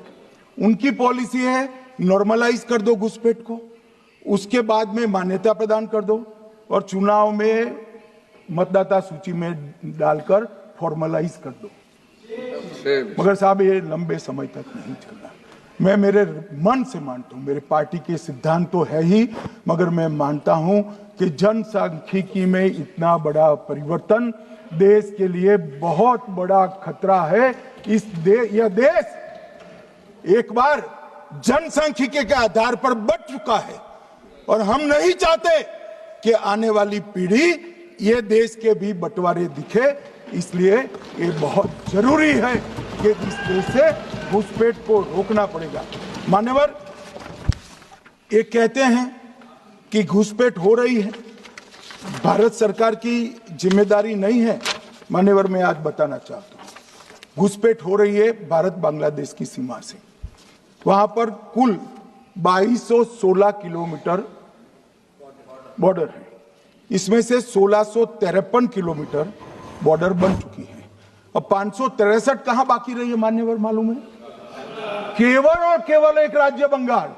उनकी पॉलिसी है नॉर्मलाइज कर दो घुसपैठ को, उसके बाद में मान्यता प्रदान कर दो और चुनाव में मतदाता सूची में डालकर फॉर्मलाइज कर दो। मगर साहब ये लंबे समय तक नहीं चलना। मैं मेरे मन से मानता हूं, मेरे पार्टी के सिद्धांत तो है ही, मगर मैं मानता हूं कि जनसांख्यिकी में इतना बड़ा परिवर्तन देश के लिए बहुत बड़ा खतरा है। यह देश एक बार जनसांख्यिकी के आधार पर बढ़ चुका है और हम नहीं चाहते कि आने वाली पीढ़ी ये देश के भी बंटवारे दिखे। इसलिए ये बहुत जरूरी है कि इस देश से घुसपैठ को रोकना पड़ेगा। मान्यवर ये कहते हैं कि घुसपैठ हो रही है, भारत सरकार की जिम्मेदारी नहीं है। मान्यवर मैं आज बताना चाहता हूं, घुसपैठ हो रही है भारत बांग्लादेश की सीमा से। वहां पर कुल 2216 किलोमीटर बॉर्डर है, इसमें से 1653 किलोमीटर बॉर्डर बन चुकी है। अब 563 कहां बाकी रही है मान्यवर मालूम है? केवल और केवल एक राज्य बंगाल।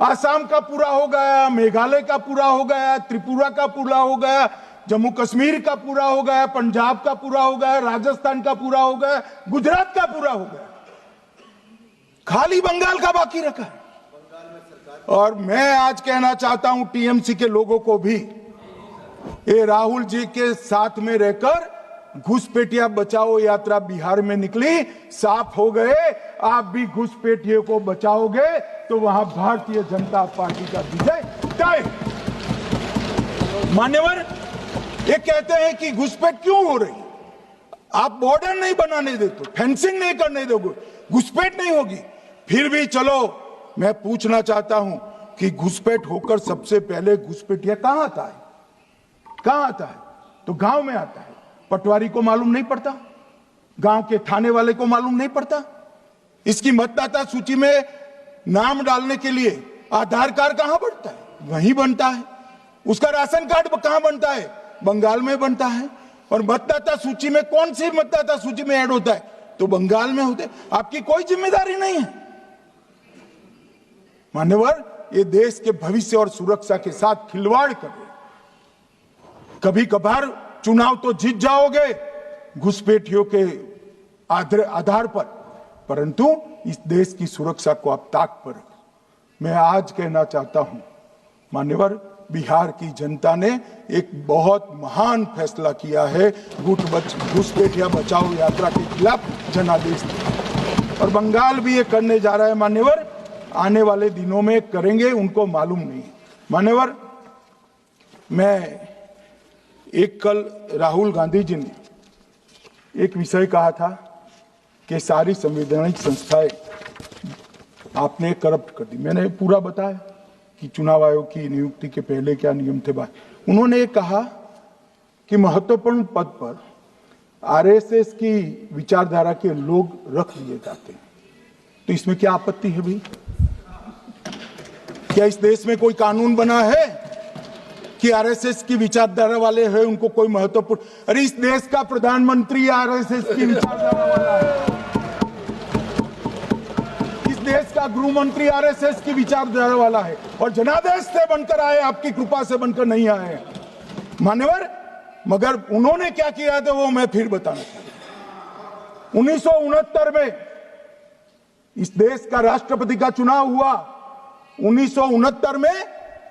आसाम का पूरा हो गया, मेघालय का पूरा हो गया, त्रिपुरा का पूरा हो गया, जम्मू कश्मीर का पूरा हो गया, पंजाब का पूरा हो गया, राजस्थान का पूरा हो गया, गुजरात का पूरा हो गया, खाली बंगाल का बाकी रखा है। और मैं आज कहना चाहता हूं टीएमसी के लोगों को भी, ये राहुल जी के साथ में रहकर घुसपैठिया बचाओ यात्रा बिहार में निकली, साफ हो गए। आप भी घुसपैठियों को बचाओगे तो वहां भारतीय जनता पार्टी का विजय तय। मान्यवर ये कहते हैं कि घुसपैठ क्यों हो रही, आप बॉर्डर नहीं बनाने देते, फेंसिंग नहीं करने दोगे, घुसपैठ नहीं होगी। फिर भी चलो मैं पूछना चाहता हूं कि घुसपैठ होकर सबसे पहले घुसपैठिया कहां आता है? कहां आता है? तो गांव में आता है। पटवारी को मालूम नहीं पड़ता, गांव के थाने वाले को मालूम नहीं पड़ता। इसकी मतदाता सूची में नाम डालने के लिए आधार कार्ड कहां बनता है? वहीं बनता है। उसका राशन कार्ड कहां बनता है? बंगाल में बनता है। और मतदाता सूची में कौन सी मतदाता सूची में ऐड होता है? तो बंगाल में होते, आपकी कोई जिम्मेदारी नहीं है। मान्यवर, ये देश के भविष्य और सुरक्षा के साथ खिलवाड़ कर रहे। कभी कभार चुनाव तो जीत जाओगे घुसपैठियों के आधार पर, परंतु इस देश की सुरक्षा को आप ताक पर रखो। मैं आज कहना चाहता हूं मान्यवर, बिहार की जनता ने एक बहुत महान फैसला किया है घुसपैठिया बचाओ यात्रा के खिलाफ जनादेश दिया, और बंगाल भी ये करने जा रहा है मान्यवर। आने वाले दिनों में करेंगे, उनको मालूम नहीं। मान्यवर, मैं कल राहुल गांधी जी ने एक विषय कहा था कि सारी संवैधानिक संस्थाएं आपने करप्ट कर दी। मैंने पूरा बताया कि चुनाव आयोग की नियुक्ति के पहले क्या नियम थे। उन्होंने ये कहा कि महत्वपूर्ण पद पर आरएसएस की विचारधारा के लोग रख लिए जाते हैं, तो इसमें क्या आपत्ति है भाई? क्या इस देश में कोई कानून बना है कि आरएसएस की विचारधारा वाले हैं उनको कोई महत्वपूर्ण? अरे इस देश का प्रधानमंत्री आरएसएस की विचारधारा वाला है, इस देश का गृह मंत्री आरएसएस की विचारधारा वाला है, और जनादेश से बनकर आए, आपकी कृपा से बनकर नहीं आए मान्यवर। मगर उन्होंने क्या किया था वो मैं फिर बताना चाहता हूं। 1969 में इस देश का राष्ट्रपति का चुनाव हुआ। 1969 में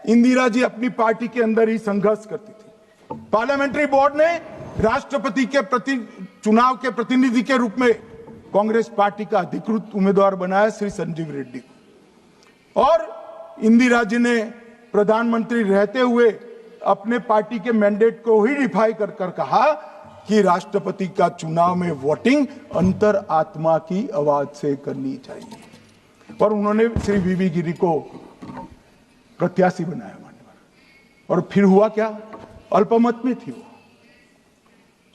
इंदिरा जी अपनी पार्टी के अंदर ही संघर्ष करती थी। पार्लियामेंट्री बोर्ड ने राष्ट्रपति के चुनाव के प्रतिनिधि के रूप में कांग्रेस पार्टी का अधिकृत उम्मीदवार बनाया श्री संजीव रेड्डी को, और इंदिरा जी ने प्रधानमंत्री रहते हुए अपने पार्टी के मैंडेट को ही डिफाई कर कहा कि राष्ट्रपति का चुनाव में वोटिंग अंतर आत्मा की आवाज से करनी चाहिए, और उन्होंने श्री वीवी गिरी को प्रत्याशी बनाया मान्यवर। और फिर हुआ क्या? अल्पमत में थी वो,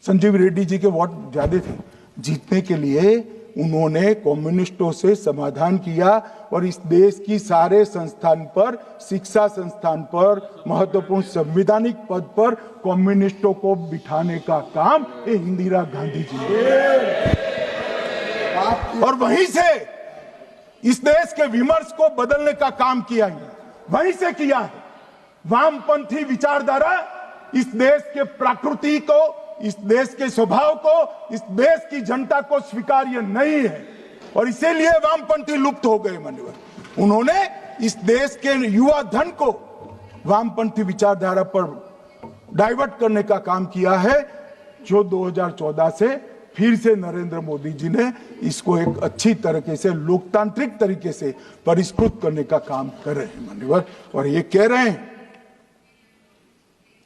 संजीव रेड्डी जी के वोट ज्यादा थे। जीतने के लिए उन्होंने कम्युनिस्टों से समाधान किया, और इस देश की सारे संस्थान पर, शिक्षा संस्थान पर, महत्वपूर्ण संवैधानिक पद पर कम्युनिस्टों को बिठाने का काम ये इंदिरा गांधी जी ने, और वहीं से इस देश के विमर्श को बदलने का काम किया है, वहीं से किया है। वामपंथी विचारधारा इस देश के प्रकृति को, इस देश के स्वभाव को, इस देश की जनता को स्वीकार्य नहीं है, और इसीलिए वामपंथी लुप्त हो गए मान्यवर। उन्होंने इस देश के युवा धन को वामपंथी विचारधारा पर डाइवर्ट करने का काम किया है, जो 2014 से फिर से नरेंद्र मोदी जी ने इसको एक अच्छी तरीके से, लोकतांत्रिक तरीके से परिष्कृत करने का काम कर रहे हैं मान्यवर। और ये कह रहे हैं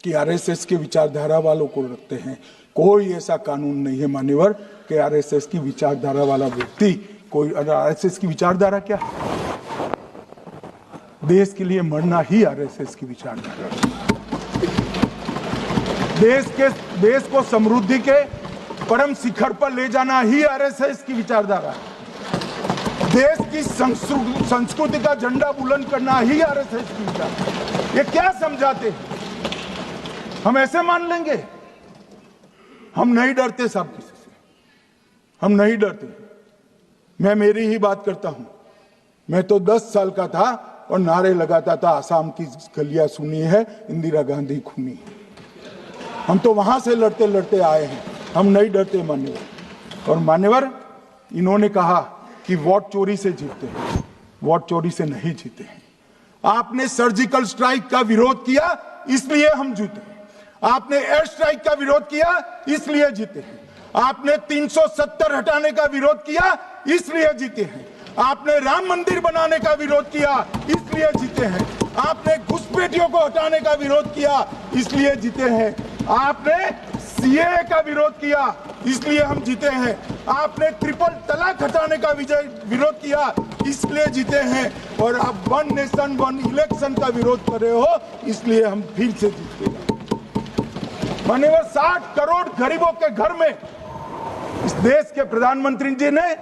कि आरएसएस की विचारधारा वालों को रखते हैं। कोई ऐसा कानून नहीं है मान्यवर कि आरएसएस की विचारधारा वाला व्यक्ति कोई, आरएसएस की विचारधारा क्या है? देश के लिए मरना ही आरएसएस की विचारधारा है। देश को समृद्धि के परम शिखर पर ले जाना ही आरएसएस की विचारधारा है। देश की संस्कृति का झंडा बुलंद करना ही आरएसएस की विचारधारा है। ये क्या समझाते हैं? हम ऐसे मान लेंगे? हम नहीं डरते साहब किसी से, हम नहीं डरते। मैं मेरी ही बात करता हूं। मैं तो 10 साल का था और नारे लगाता था, आसाम की गलियां सुनी है, इंदिरा गांधी खूनी है। हम तो वहां से लड़ते लड़ते आए हैं, हम नहीं डरते मान्यवर। और मान्यवर, इन्होंने कहा कि वोट चोरी से जीतते हैं, वोट चोरी से नहीं जीते हैं। आपने सर्जिकल स्ट्राइक का विरोध किया, इसलिए हम जीते। आपने एयर स्ट्राइक का विरोध किया, इसलिए जीते हैं। आपने 370 हटाने का विरोध किया, इसलिए जीते हैं। आपने राम मंदिर बनाने का विरोध किया, इसलिए जीते हैं। आपने घुसपैठियों को हटाने का विरोध किया, इसलिए जीते हैं। आपने सीएए का विरोध किया, इसलिए हम जीते हैं। आपने ट्रिपल तलाक हटाने का विरोध किया, इसलिए जीते हैं। और आप 1 नेशन 1 इलेक्शन का विरोध कर रहे हो, इसलिए हम फिर से जीते हैं। माननीय 60 करोड़ गरीबों के घर में इस देश के प्रधानमंत्री जी ने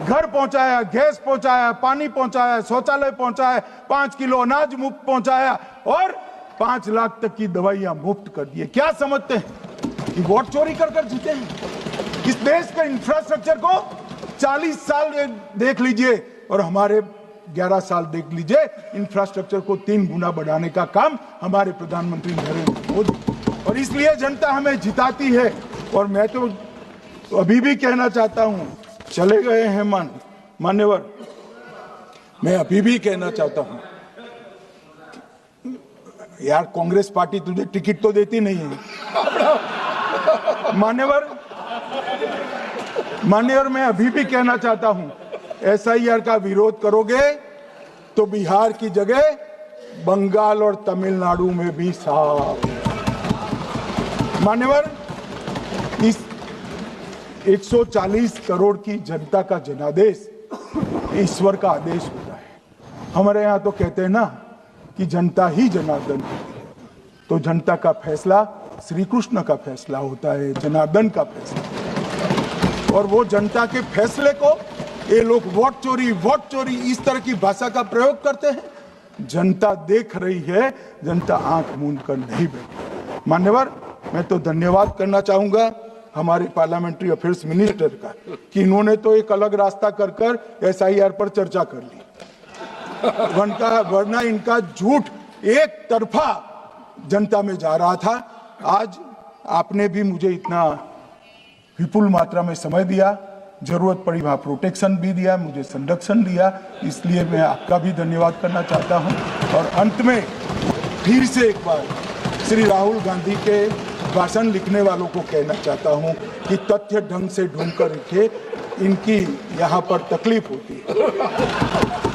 घर पहुंचाया, गैस पहुंचाया, पानी पहुंचाया, शौचालय पहुंचाया, 5 किलो अनाज मुफ्त पहुंचाया, और 5 लाख तक की दवाइयां मुफ्त कर दी। क्या समझते हैं कि वोट चोरी कर जीते हैं? इस देश के इंफ्रास्ट्रक्चर को 40 साल देख लीजिए और हमारे 11 साल देख लीजिए, इंफ्रास्ट्रक्चर को 3 गुना बढ़ाने का काम हमारे प्रधानमंत्री नरेंद्र मोदी, और इसलिए जनता हमें जिताती है। और मैं तो अभी भी कहना चाहता हूं, चले गए हैं मान्यवर, मैं अभी भी कहना चाहता हूं, यार कांग्रेस पार्टी तुझे टिकट तो देती नहीं है मान्यवर, मैं अभी भी कहना चाहता हूं, एसआईआर का विरोध करोगे तो बिहार की जगह बंगाल और तमिलनाडु में भी साफ। मान्यवर, इस 140 करोड़ की जनता का जनादेश ईश्वर का आदेश होता है। हमारे यहाँ तो कहते हैं ना कि जनता ही जनार्दन है, तो जनता का फैसला श्री कृष्ण का फैसला होता है, जनार्दन का फैसला। और वो जनता के फैसले को ये लोग वोट चोरी इस तरह की भाषा का प्रयोग करते हैं। जनता देख रही है, जनता आंख मूंद कर नहीं बैठी। मान्यवर, मैं तो धन्यवाद करना चाहूंगा हमारे पार्लियामेंट्री अफेयर्स मिनिस्टर का कि इन्होंने तो एक अलग रास्ता कर एसआईआर पर चर्चा कर ली, वरना इनका झूठ एक तरफा जनता में जा रहा था। आज आपने भी मुझे इतना विपुल मात्रा में समय दिया, जरूरत पड़ी वहां प्रोटेक्शन भी दिया, मुझे संरक्षण दिया, इसलिए मैं आपका भी धन्यवाद करना चाहता हूं। और अंत में फिर से एक बार श्री राहुल गांधी के भाषण लिखने वालों को कहना चाहता हूं कि तथ्य ढंग से ढूंढ कर लिखे, इनकी यहां पर तकलीफ होती है।